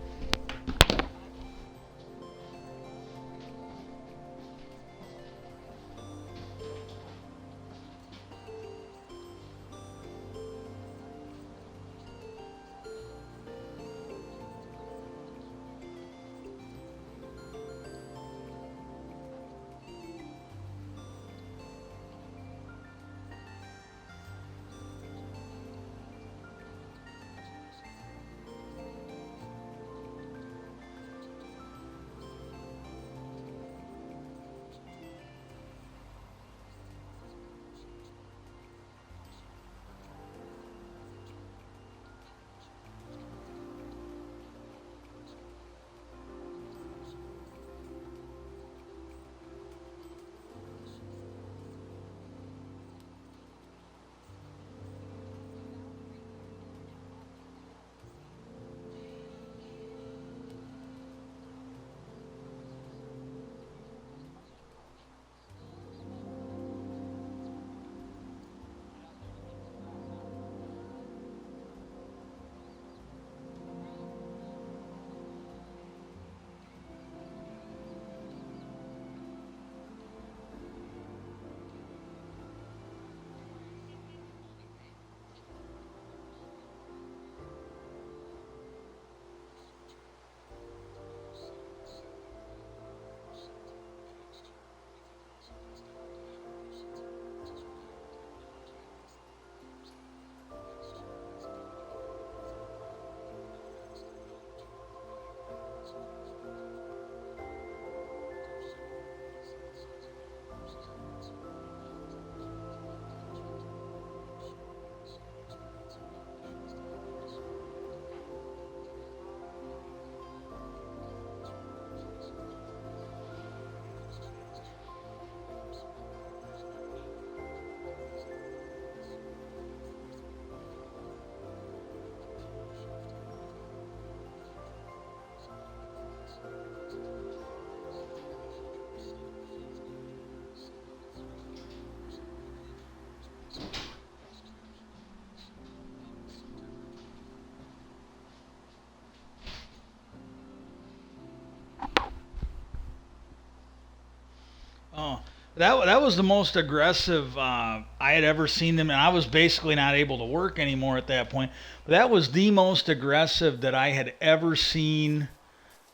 Speaker 1: Oh, that was the most aggressive I had ever seen them, and I was basically not able to work anymore at that point. But that was the most aggressive that I had ever seen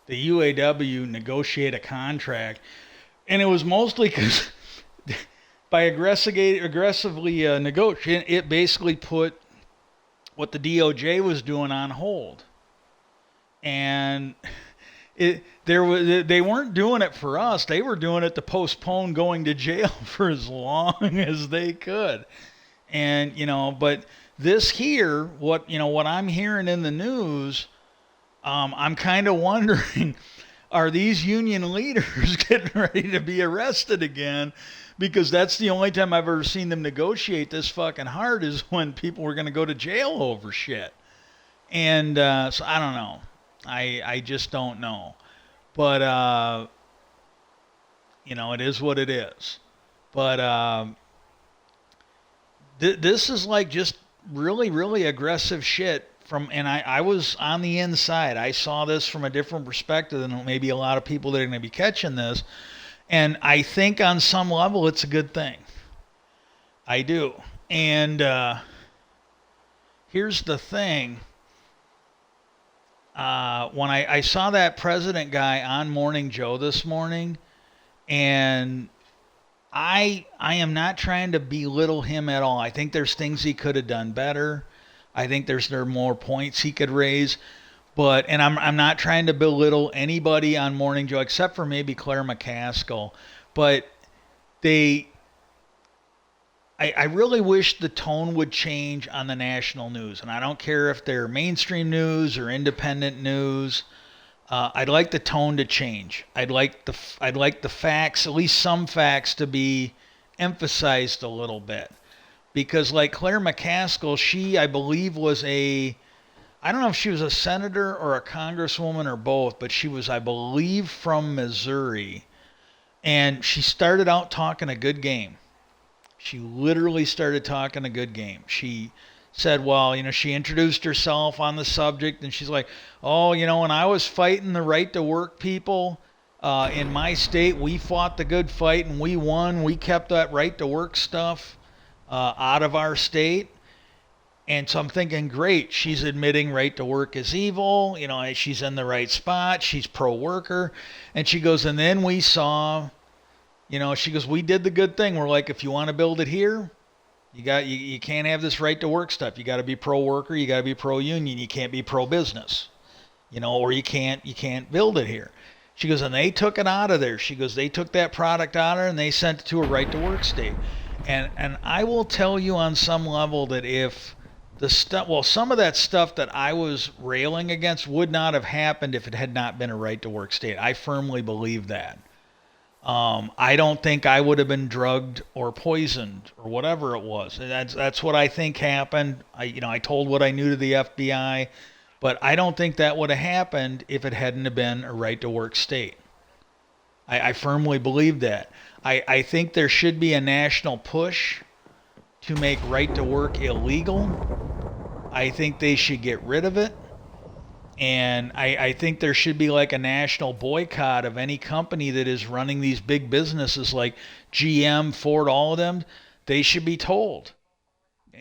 Speaker 1: the UAW negotiate a contract, and it was mostly because by aggressively negotiating, it basically put what the DOJ was doing on hold, and they weren't doing it for us. They were doing it to postpone going to jail for as long as they could. And but this here, what I'm hearing in the news, I'm kind of wondering, are these union leaders getting ready to be arrested again? Because that's the only time I've ever seen them negotiate this fucking hard is when people were going to go to jail over shit. And so I don't know. I just don't know. But it is what it is. But this is like just really, really aggressive shit. And I was on the inside. I saw this from a different perspective than maybe a lot of people that are going to be catching this. And I think on some level it's a good thing. I do. And here's the thing. When I saw that president guy on Morning Joe this morning, and I am not trying to belittle him at all. I think there's things he could have done better. I think there are more points he could raise. and I'm not trying to belittle anybody on Morning Joe except for maybe Claire McCaskill, but they I really wish the tone would change on the national news, and I don't care if they're mainstream news or independent news. I'd like the tone to change. I'd like the facts, at least some facts, to be emphasized a little bit because like Claire McCaskill, she I believe was a I don't know if she was a senator or a congresswoman or both, but she was I believe from Missouri, and she started out talking a good game. She literally started talking a good game. She said, well, she introduced herself on the subject and she's like, oh, when I was fighting the right to work people in my state, we fought the good fight and we won. We kept that right to work stuff out of our state. And so I'm thinking, great, she's admitting right to work is evil. She's in the right spot. She's pro worker. And she goes, and then we saw she goes, we did the good thing. We're like, if you want to build it here, you can't have this right to work stuff. You got to be pro worker. You got to be pro union. You can't be pro business, or you can't build it here. She goes, and they took it out of there. She goes, they took that product out of there and they sent it to a right to work state. And I will tell you on some level that if some of that stuff that I was railing against would not have happened if it had not been a right to work state. I firmly believe that. I don't think I would have been drugged or poisoned or whatever it was. That's what I think happened. I told what I knew to the FBI, but I don't think that would have happened if it hadn't have been a right to work state. I firmly believe that. I think there should be a national push to make right to work illegal. I think they should get rid of it. And I think there should be like a national boycott of any company that is running these big businesses like GM, Ford, all of them. They should be told.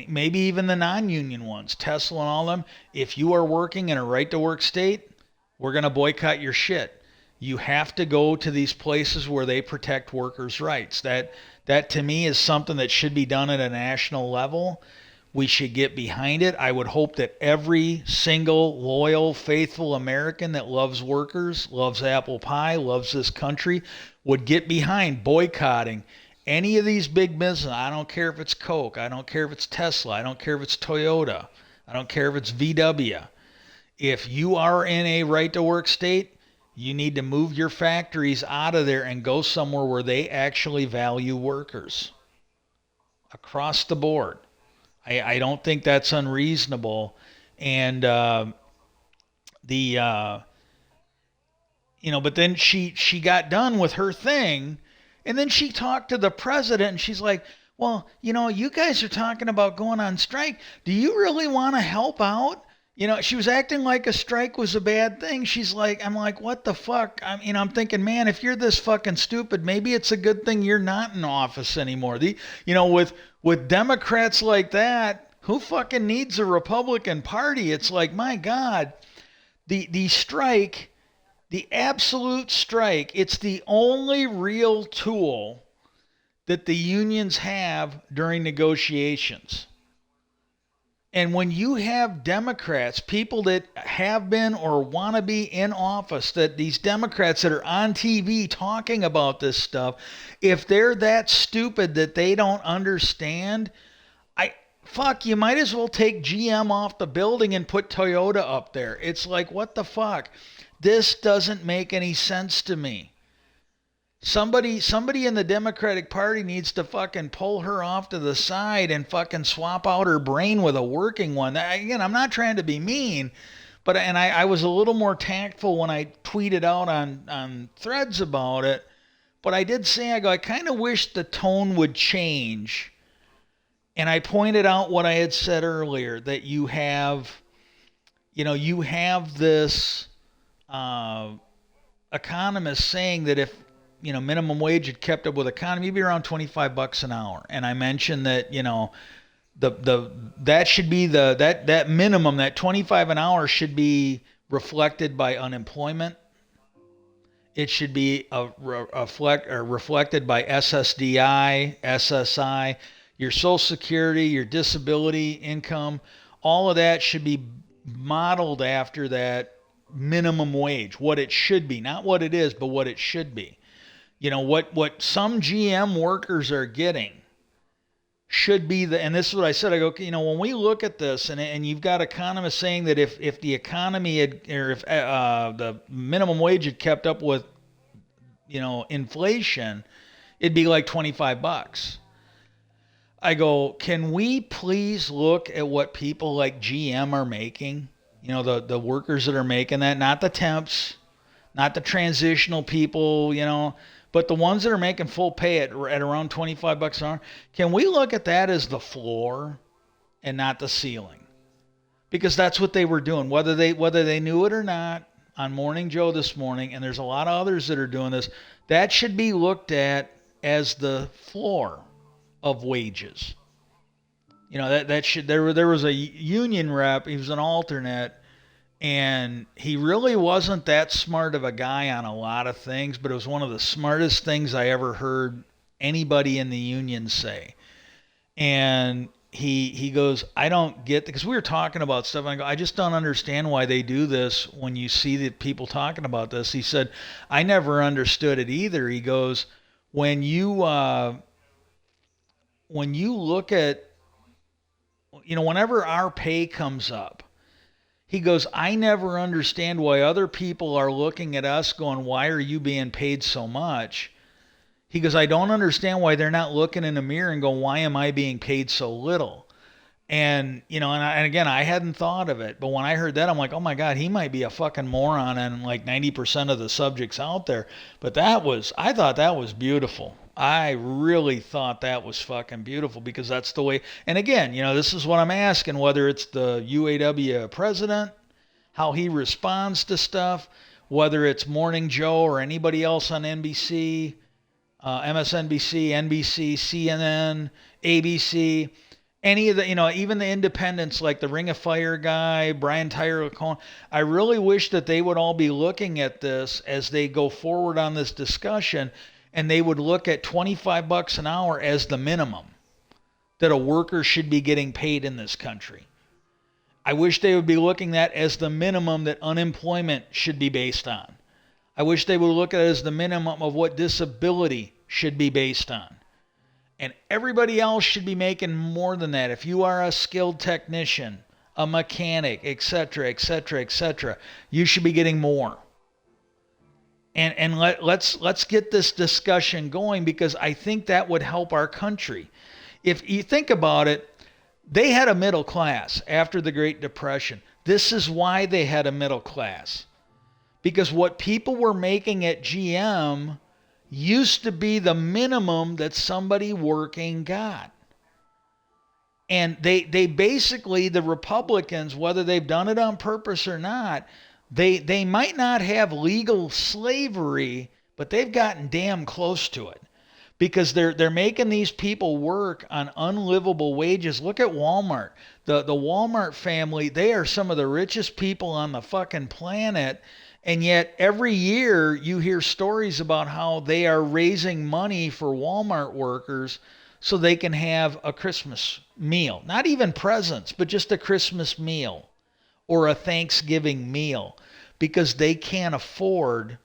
Speaker 1: Maybe even the non-union ones, Tesla and all of them. If you are working in a right to work state, we're going to boycott your shit. You have to go to these places where they protect workers' rights. That to me is something that should be done at a national level. We should get behind it. I would hope that every single loyal, faithful American that loves workers, loves apple pie, loves this country, would get behind boycotting any of these big businesses. I don't care if it's Coke. I don't care if it's Tesla. I don't care if it's Toyota. I don't care if it's VW. If you are in a right to work state, you need to move your factories out of there and go somewhere where they actually value workers across the board. I don't think that's unreasonable. And the but then she got done with her thing, and then she talked to the president, and she's like, well, you guys are talking about going on strike. Do you really want to help out? She was acting like a strike was a bad thing. She's like, I'm like, what the fuck? I'm thinking, man, if you're this fucking stupid, maybe it's a good thing you're not in office anymore. With Democrats like that, who fucking needs a Republican Party? It's like, my God, the strike, the absolute strike, it's the only real tool that the unions have during negotiations. And when you have Democrats, people that have been or want to be in office, that these Democrats that are on TV talking about this stuff, if they're that stupid that they don't understand, you might as well take GM off the building and put Toyota up there. It's like, what the fuck? This doesn't make any sense to me. Somebody in the Democratic Party needs to fucking pull her off to the side and fucking swap out her brain with a working one. Again, I'm not trying to be mean, but I was a little more tactful when I tweeted out on Threads about it. But I did say, I kind of wish the tone would change. And I pointed out what I had said earlier, that you have this economist saying that if minimum wage had kept up with economy, it'd be around $25 an hour. And I mentioned that, that should be that minimum, that 25 an hour should be reflected by unemployment. It should be reflected by SSDI, SSI, your Social Security, your disability income. All of that should be modeled after that minimum wage, what it should be, not what it is, but what it should be. What some GM workers are getting should be and this is what I said. I go, when we look at this, and you've got economists saying that if the economy had, or if the minimum wage had kept up with, inflation, it'd be like $25. I go, can we please look at what people like GM are making? The workers that are making that, not the temps, not the transitional people, but the ones that are making full pay at around $25 an hour. Can we look at that as the floor and not the ceiling? Because that's what they were doing, whether they knew it or not. On Morning Joe this morning, and there's a lot of others that are doing this, that should be looked at as the floor of wages. That should there was a union rep. He was an alternate, and he really wasn't that smart of a guy on a lot of things, but it was one of the smartest things I ever heard anybody in the union say. And he goes, I don't get, because we were talking about stuff, and I go, I just don't understand why they do this when you see the people talking about this. He said, I never understood it either. He goes, when you look at, whenever our pay comes up, he goes, I never understand why other people are looking at us going, why are you being paid so much? He goes, I don't understand why they're not looking in the mirror and going, why am I being paid so little? And, and again, I hadn't thought of it. But when I heard that, I'm like, oh my God, he might be a fucking moron on like 90% of the subjects out there. But I thought that was beautiful. I really thought that was fucking beautiful, because that's the way. And again, this is what I'm asking, whether it's the UAW president, how he responds to stuff, whether it's Morning Joe or anybody else on NBC, MSNBC, NBC, CNN, ABC, any of the, even the independents like the Ring of Fire guy, Brian Tyler Cohen. I really wish that they would all be looking at this as they go forward on this discussion, and they would look at $25 an hour as the minimum that a worker should be getting paid in this country. I wish they would be looking at as the minimum that unemployment should be based on. I wish they would look at it as the minimum of what disability should be based on. And everybody else should be making more than that. If you are a skilled technician, a mechanic, etc., etc., etc., you should be getting more. And let's get this discussion going, because I think that would help our country. If you think about it, they had a middle class after the Great Depression. This is why they had a middle class. Because what people were making at GM used to be the minimum that somebody working got. And they basically, the Republicans, whether they've done it on purpose or not, they might not have legal slavery, but they've gotten damn close to it. Because they're making these people work on unlivable wages. Look at Walmart. The Walmart family, they are some of the richest people on the fucking planet. And yet every year you hear stories about how they are raising money for Walmart workers so they can have a Christmas meal. Not even presents, but just a Christmas meal or a Thanksgiving meal, because they can't afford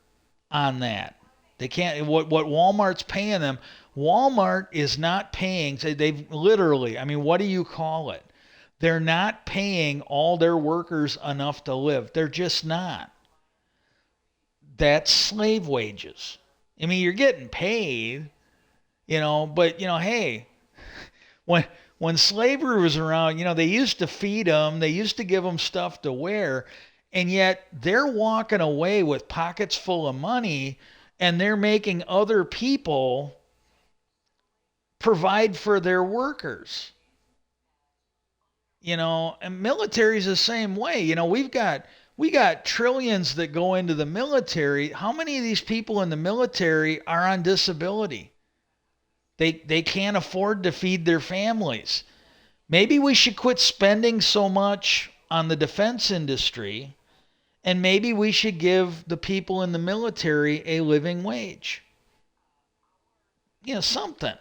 Speaker 1: on that. They can't, what Walmart's paying them. Walmart is not paying, they've literally, what do you call it? They're not paying all their workers enough to live. They're just not. That's slave wages. You're getting paid, but hey, when slavery was around, they used to feed them, they used to give them stuff to wear, and yet they're walking away with pockets full of money, and they're making other people provide for their workers. And military's the same way. We got trillions that go into the military. How many of these people in the military are on disability? They can't afford to feed their families. Maybe we should quit spending so much on the defense industry, and maybe we should give the people in the military a living wage. Something.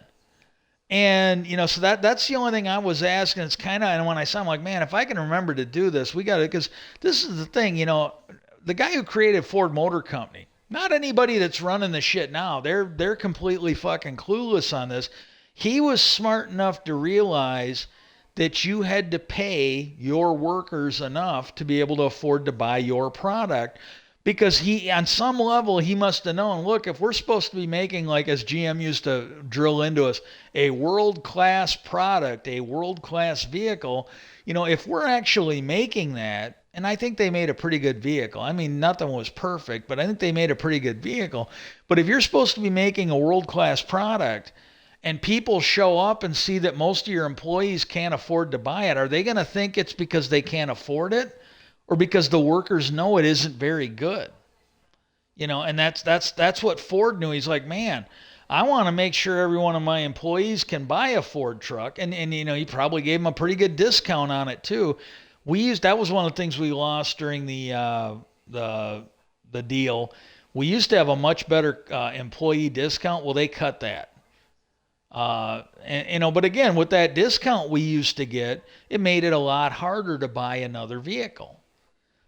Speaker 1: And, so that's the only thing I was asking. It's kind of, and when I saw, I'm like, man, if I can remember to do this, we got to, because this is the thing, the guy who created Ford Motor Company, not anybody that's running the shit now. They're completely fucking clueless on this. He was smart enough to realize that you had to pay your workers enough to be able to afford to buy your product, because he, on some level, he must have known, look, if we're supposed to be making, like as GM used to drill into us, a world class product, a world class vehicle, if we're actually making that, and I think they made a pretty good vehicle. I mean, nothing was perfect, but I think they made a pretty good vehicle. But if you're supposed to be making a world class product, and people show up and see that most of your employees can't afford to buy it, are they going to think it's because they can't afford it, or because the workers know it isn't very good? And that's what Ford knew. He's like, man, I want to make sure every one of my employees can buy a Ford truck, and he probably gave them a pretty good discount on it too. That was one of the things we lost during the the deal. We used to have a much better employee discount. Well, they cut that. But again, with that discount we used to get, it made it a lot harder to buy another vehicle,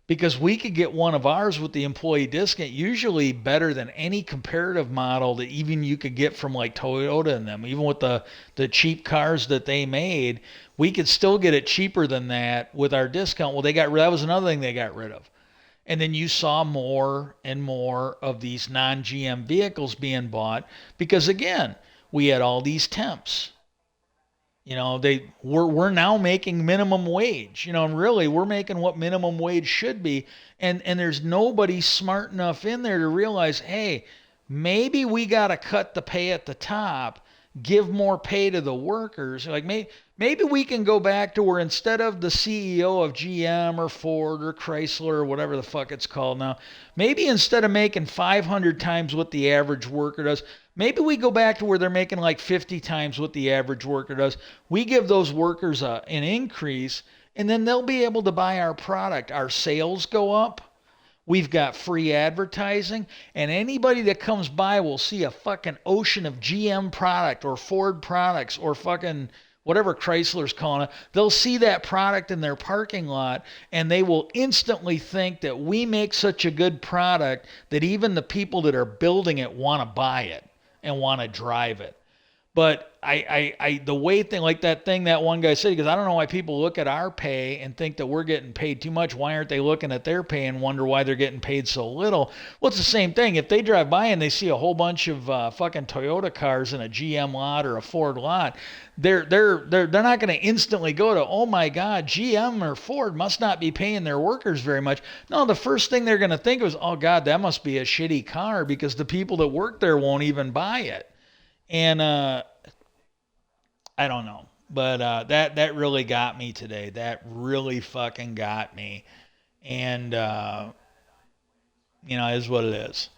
Speaker 1: because we could get one of ours with the employee discount usually better than any comparative model that even you could get from like Toyota and them. Even with the cheap cars that they made, we could still get it cheaper than that with our discount. Well, that was another thing they got rid of. And then you saw more and more of these non-GM vehicles being bought because, again, we had all these temps. We're now making minimum wage. And really we're making what minimum wage should be. And there's nobody smart enough in there to realize, hey, maybe we got to cut the pay at the top, give more pay to the workers. Like maybe we can go back to where, instead of the CEO of GM or Ford or Chrysler or whatever the fuck it's called now, maybe instead of making 500 times what the average worker does, maybe we go back to where they're making like 50 times what the average worker does. We give those workers an increase, and then they'll be able to buy our product. Our sales go up. We've got free advertising, and anybody that comes by will see a fucking ocean of GM product or Ford products or fucking whatever Chrysler's calling it. They'll see that product in their parking lot, and they will instantly think that we make such a good product that even the people that are building it want to buy it and want to drive it. But the way thing, like that thing that one guy said, because I don't know why people look at our pay and think that we're getting paid too much. Why aren't they looking at their pay and wonder why they're getting paid so little? Well, it's the same thing. If they drive by and they see a whole bunch of fucking Toyota cars in a GM lot or a Ford lot, they're not going to instantly go to, oh my God, GM or Ford must not be paying their workers very much. No, the first thing they're going to think is, oh God, that must be a shitty car, because the people that work there won't even buy it. And I don't know, but that really got me today. That really fucking got me, and is what it is.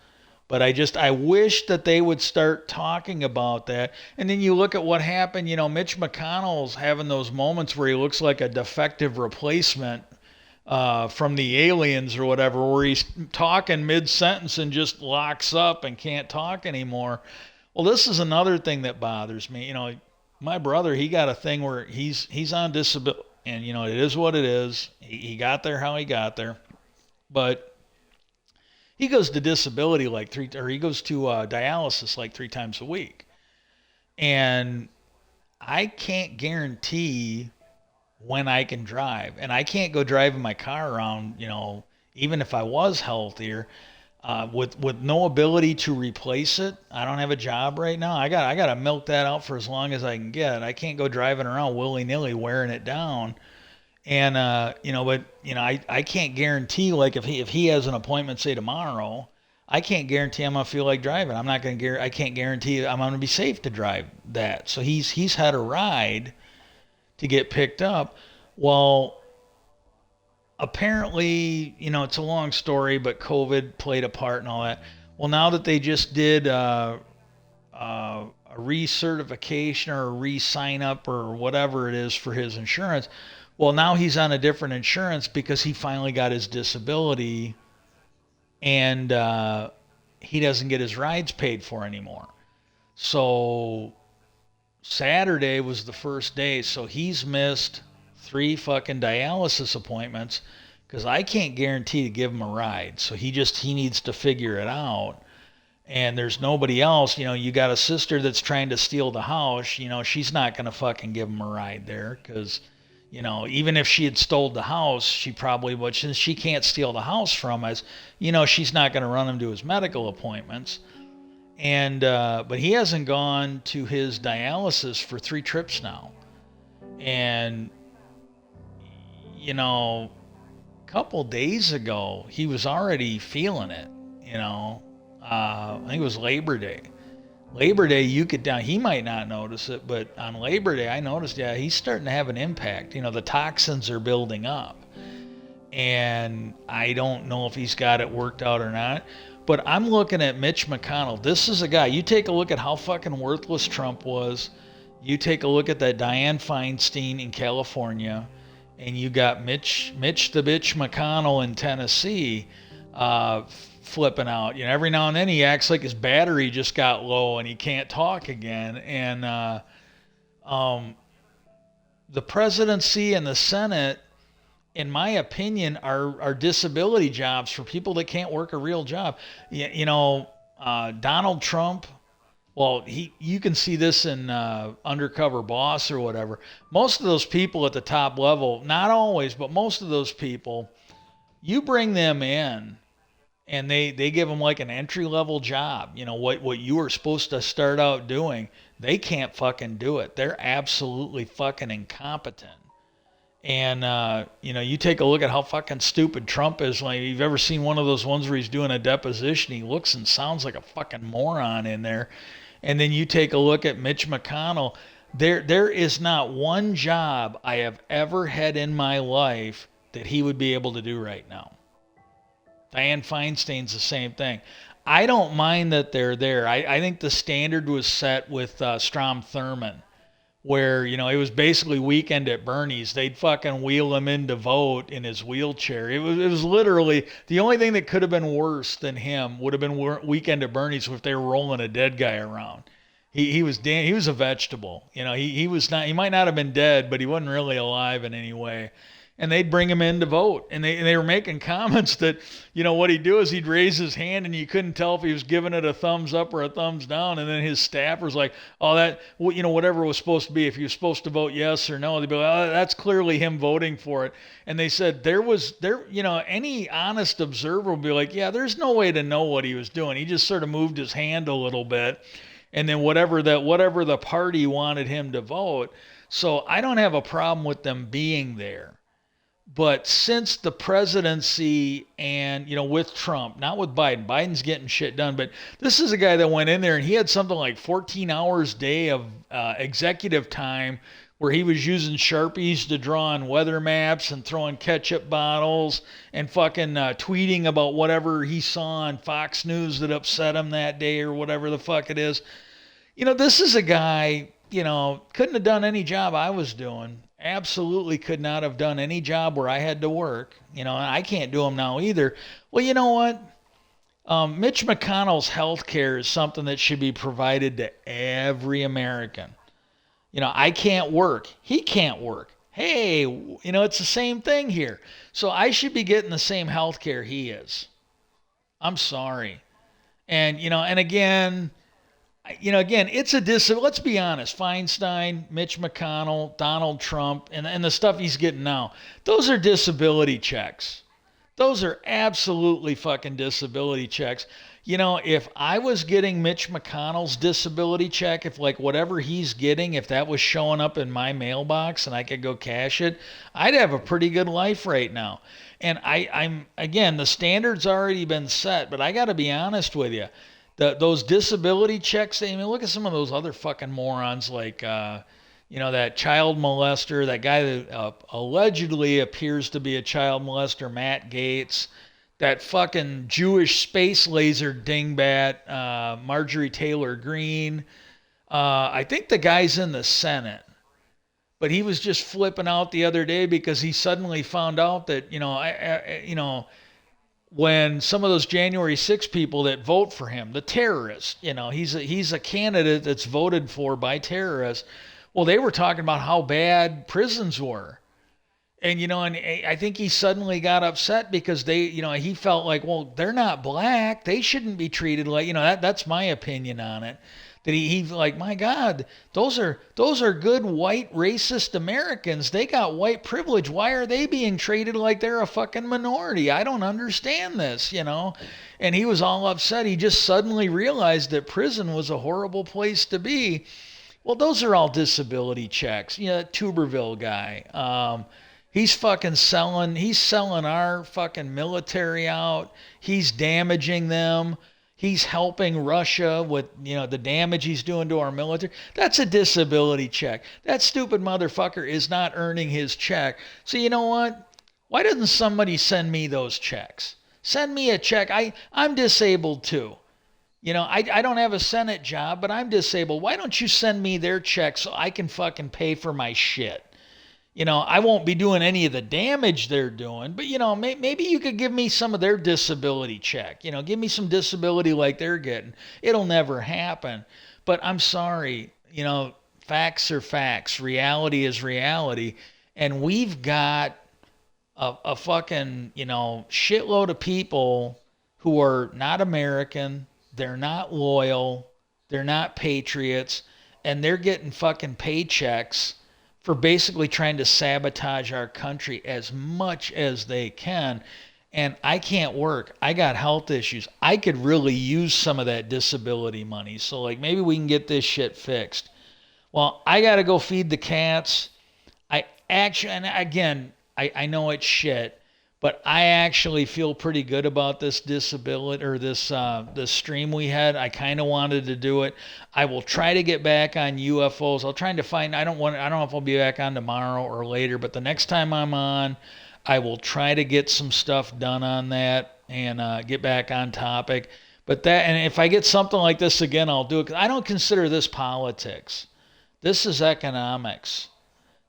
Speaker 1: But I wish that they would start talking about that. And then you look at what happened. Mitch McConnell's having those moments where he looks like a defective replacement from the aliens or whatever, where he's talking mid sentence and just locks up and can't talk anymore. Well, this is another thing that bothers me. My brother, he got a thing where he's on disability, and it is what it is. He got there how he got there, but he goes to disability he goes to dialysis like 3 times a week, and I can't guarantee when I can drive, and I can't go driving my car around. Even if I was healthier. With no ability to replace it. I don't have a job right now. I got to milk that out for as long as I can get. I can't go driving around willy nilly wearing it down. And I can't guarantee, like, if he has an appointment, say tomorrow, I can't guarantee I'm gonna feel like driving. I can't guarantee I'm gonna be safe to drive that. So he's had a ride to get picked up. Well, apparently, it's a long story, but COVID played a part and all that. Well, now that they just did a recertification or a re-sign up or whatever it is for his insurance, well, now he's on a different insurance because he finally got his disability, and he doesn't get his rides paid for anymore. So Saturday was the first day, so he's missed 3 fucking dialysis appointments because I can't guarantee to give him a ride. So he needs to figure it out. And there's nobody else. You got a sister that's trying to steal the house. She's not gonna fucking give him a ride there because. Even if she had stole the house, she probably would. Since she can't steal the house from us, she's not going to run him to his medical appointments. And but he hasn't gone to his dialysis for 3 trips now. And a couple days ago, he was already feeling it. I think it was Labor Day. Labor Day, you could down. He might not notice it, but on Labor Day, I noticed. Yeah, he's starting to have an impact. The toxins are building up, and I don't know if he's got it worked out or not. But I'm looking at Mitch McConnell. This is a guy. You take a look at how fucking worthless Trump was. You take a look at that Dianne Feinstein in California, and you got Mitch the bitch McConnell in Tennessee. Flipping out. Every now and then he acts like his battery just got low and he can't talk again. And the presidency and the Senate, in my opinion, are disability jobs for people that can't work a real job. Donald Trump. Well, you can see this in Undercover Boss or whatever. Most of those people at the top level, not always, but most of those people, you bring them in. And they give them like an entry level job. What you were supposed to start out doing, they can't fucking do it. They're absolutely fucking incompetent. And you take a look at how fucking stupid Trump is. Like, you've ever seen one of those ones where he's doing a deposition, he looks and sounds like a fucking moron in there. And then you take a look at Mitch McConnell. There is not one job I have ever had in my life that he would be able to do right now. Dianne Feinstein's the same thing. I don't mind that they're there. I think the standard was set with Strom Thurmond, where, it was basically Weekend at Bernie's. They'd fucking wheel him in to vote in his wheelchair. It was literally the only thing that could have been worse than him would have been Weekend at Bernie's if they were rolling a dead guy around. He was a vegetable. He was not. He might not have been dead, but he wasn't really alive in any way. And they'd bring him in to vote. And they were making comments that, what he'd do is he'd raise his hand and you couldn't tell if he was giving it a thumbs up or a thumbs down. And then his staffers like, oh, that, whatever it was supposed to be, if he was supposed to vote yes or no, they'd be like, oh, that's clearly him voting for it. And they said any honest observer would be like, yeah, there's no way to know what he was doing. He just sort of moved his hand a little bit. And then whatever the party wanted him to vote. So I don't have a problem with them being there. But since the presidency and, with Trump, not with Biden's getting shit done, but this is a guy that went in there and he had something like 14 hours a day of executive time where he was using Sharpies to draw on weather maps and throwing ketchup bottles and fucking tweeting about whatever he saw on Fox News that upset him that day or whatever the fuck it is. This is a guy, couldn't have done any job I was doing. Absolutely could not have done any job where I had to work. And I can't do them now either. Well, you know what? Mitch McConnell's health care is something that should be provided to every American. I can't work. He can't work. Hey, it's the same thing here. So I should be getting the same health care he is. I'm sorry. And, and again, it's a let's be honest, Feinstein, Mitch McConnell, Donald Trump, and the stuff he's getting now, those are disability checks. Those are absolutely fucking disability checks. If I was getting Mitch McConnell's disability check, if like whatever he's getting, if that was showing up in my mailbox and I could go cash it, I'd have a pretty good life right now. And I'm again, the standard's already been set, but I got to be honest with you. Those disability checks, look at some of those other fucking morons like, that child molester, that guy that allegedly appears to be a child molester, Matt Gaetz, that fucking Jewish space laser dingbat, Marjorie Taylor Greene. I think the guy's in the Senate. But he was just flipping out the other day because he suddenly found out that, when some of those January 6 people that vote for him, the terrorists, he's a candidate that's voted for by terrorists. Well, they were talking about how bad prisons were. And and I think he suddenly got upset because he felt like, well, they're not black, they shouldn't be treated like, that's my opinion on it. That he's like, my God, those are good white racist Americans. They got white privilege. Why are they being treated like they're a fucking minority? I don't understand this. And he was all upset. He just suddenly realized that prison was a horrible place to be. Well, those are all disability checks. Tuberville guy. He's fucking selling. He's selling our fucking military out. He's damaging them. He's helping Russia with the damage he's doing to our military. That's a disability check. That stupid motherfucker is not earning his check. So you know what? Why doesn't somebody send me those checks? Send me a check. I'm disabled too. I don't have a Senate job, but I'm disabled. Why don't you send me their check so I can fucking pay for my shit? I won't be doing any of the damage they're doing, but maybe you could give me some of their disability check. Give me some disability like they're getting. It'll never happen. But I'm sorry, facts are facts. Reality is reality. And we've got a fucking, shitload of people who are not American, they're not loyal, they're not patriots, and they're getting fucking paychecks for basically trying to sabotage our country as much as they can. And I can't work. I got health issues. I could really use some of that disability money. So, like, maybe we can get this shit fixed. Well, I got to go feed the cats. And again, I know it's shit, but I actually feel pretty good about this disability or this stream we had. I kind of wanted to do it. I will try to get back on UFOs. I'll try to find. I don't know if I'll be back on tomorrow or later, but the next time I'm on, I will try to get some stuff done on that and get back on topic. And if I get something like this again, I'll do it. 'Cause I don't consider this politics. This is economics.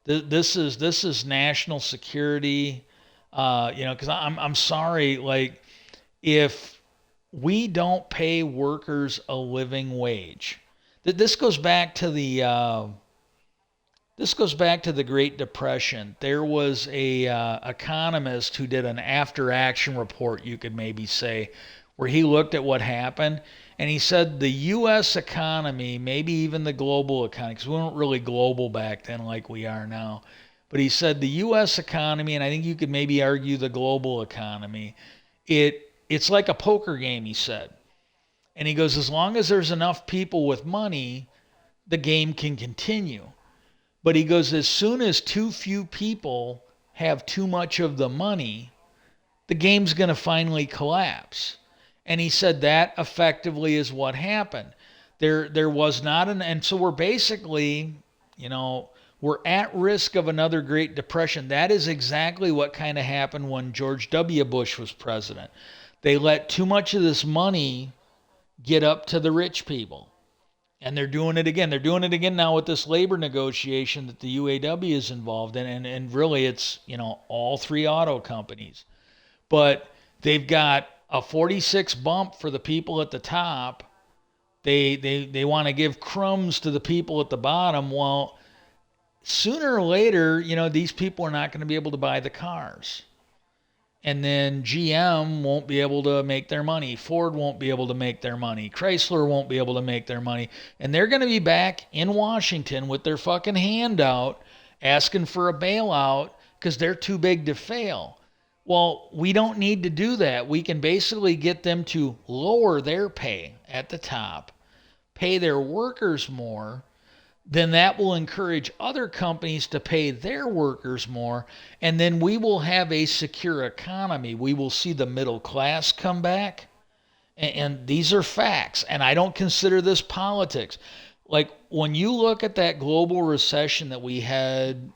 Speaker 1: This is national security. Because I'm sorry, like, if we don't pay workers a living wage, this goes back to the Great Depression. There was a economist who did an after action report, you could maybe say, where he looked at what happened. And he said the U.S. economy, maybe even the global economy, because we weren't really global back then like we are now, but he said the U.S. economy, and I think you could maybe argue the global economy, it's like a poker game, he said. And he goes, as long as there's enough people with money, the game can continue. But he goes, as soon as too few people have too much of the money, the game's going to finally collapse. And he said that effectively is what happened. There was not and so we're basically, we're at risk of another Great Depression. That is exactly what kind of happened when George W. Bush was president. They let too much of this money get up to the rich people. And they're doing it again. They're doing it again now with this labor negotiation that the UAW is involved in. And really it's, all three auto companies. But they've got a 46 bump for the people at the top. They want to give crumbs to the people at the bottom. Well, sooner or later, these people are not going to be able to buy the cars. And then GM won't be able to make their money. Ford won't be able to make their money. Chrysler won't be able to make their money. And they're going to be back in Washington with their fucking hand out asking for a bailout because they're too big to fail. Well, we don't need to do that. We can basically get them to lower their pay at the top, pay their workers more. Then that will encourage other companies to pay their workers more. And then we will have a secure economy. We will see the middle class come back. And these are facts. And I don't consider this politics. Like, when you look at that global recession that we had,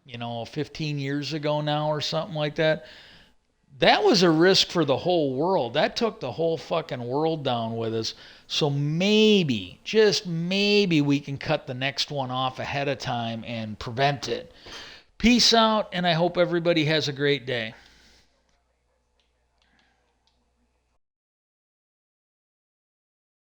Speaker 1: 15 years ago now or something like that, that was a risk for the whole world. That took the whole fucking world down with us. So maybe, just maybe, we can cut the next one off ahead of time and prevent it. Peace out, and I hope everybody has a great day.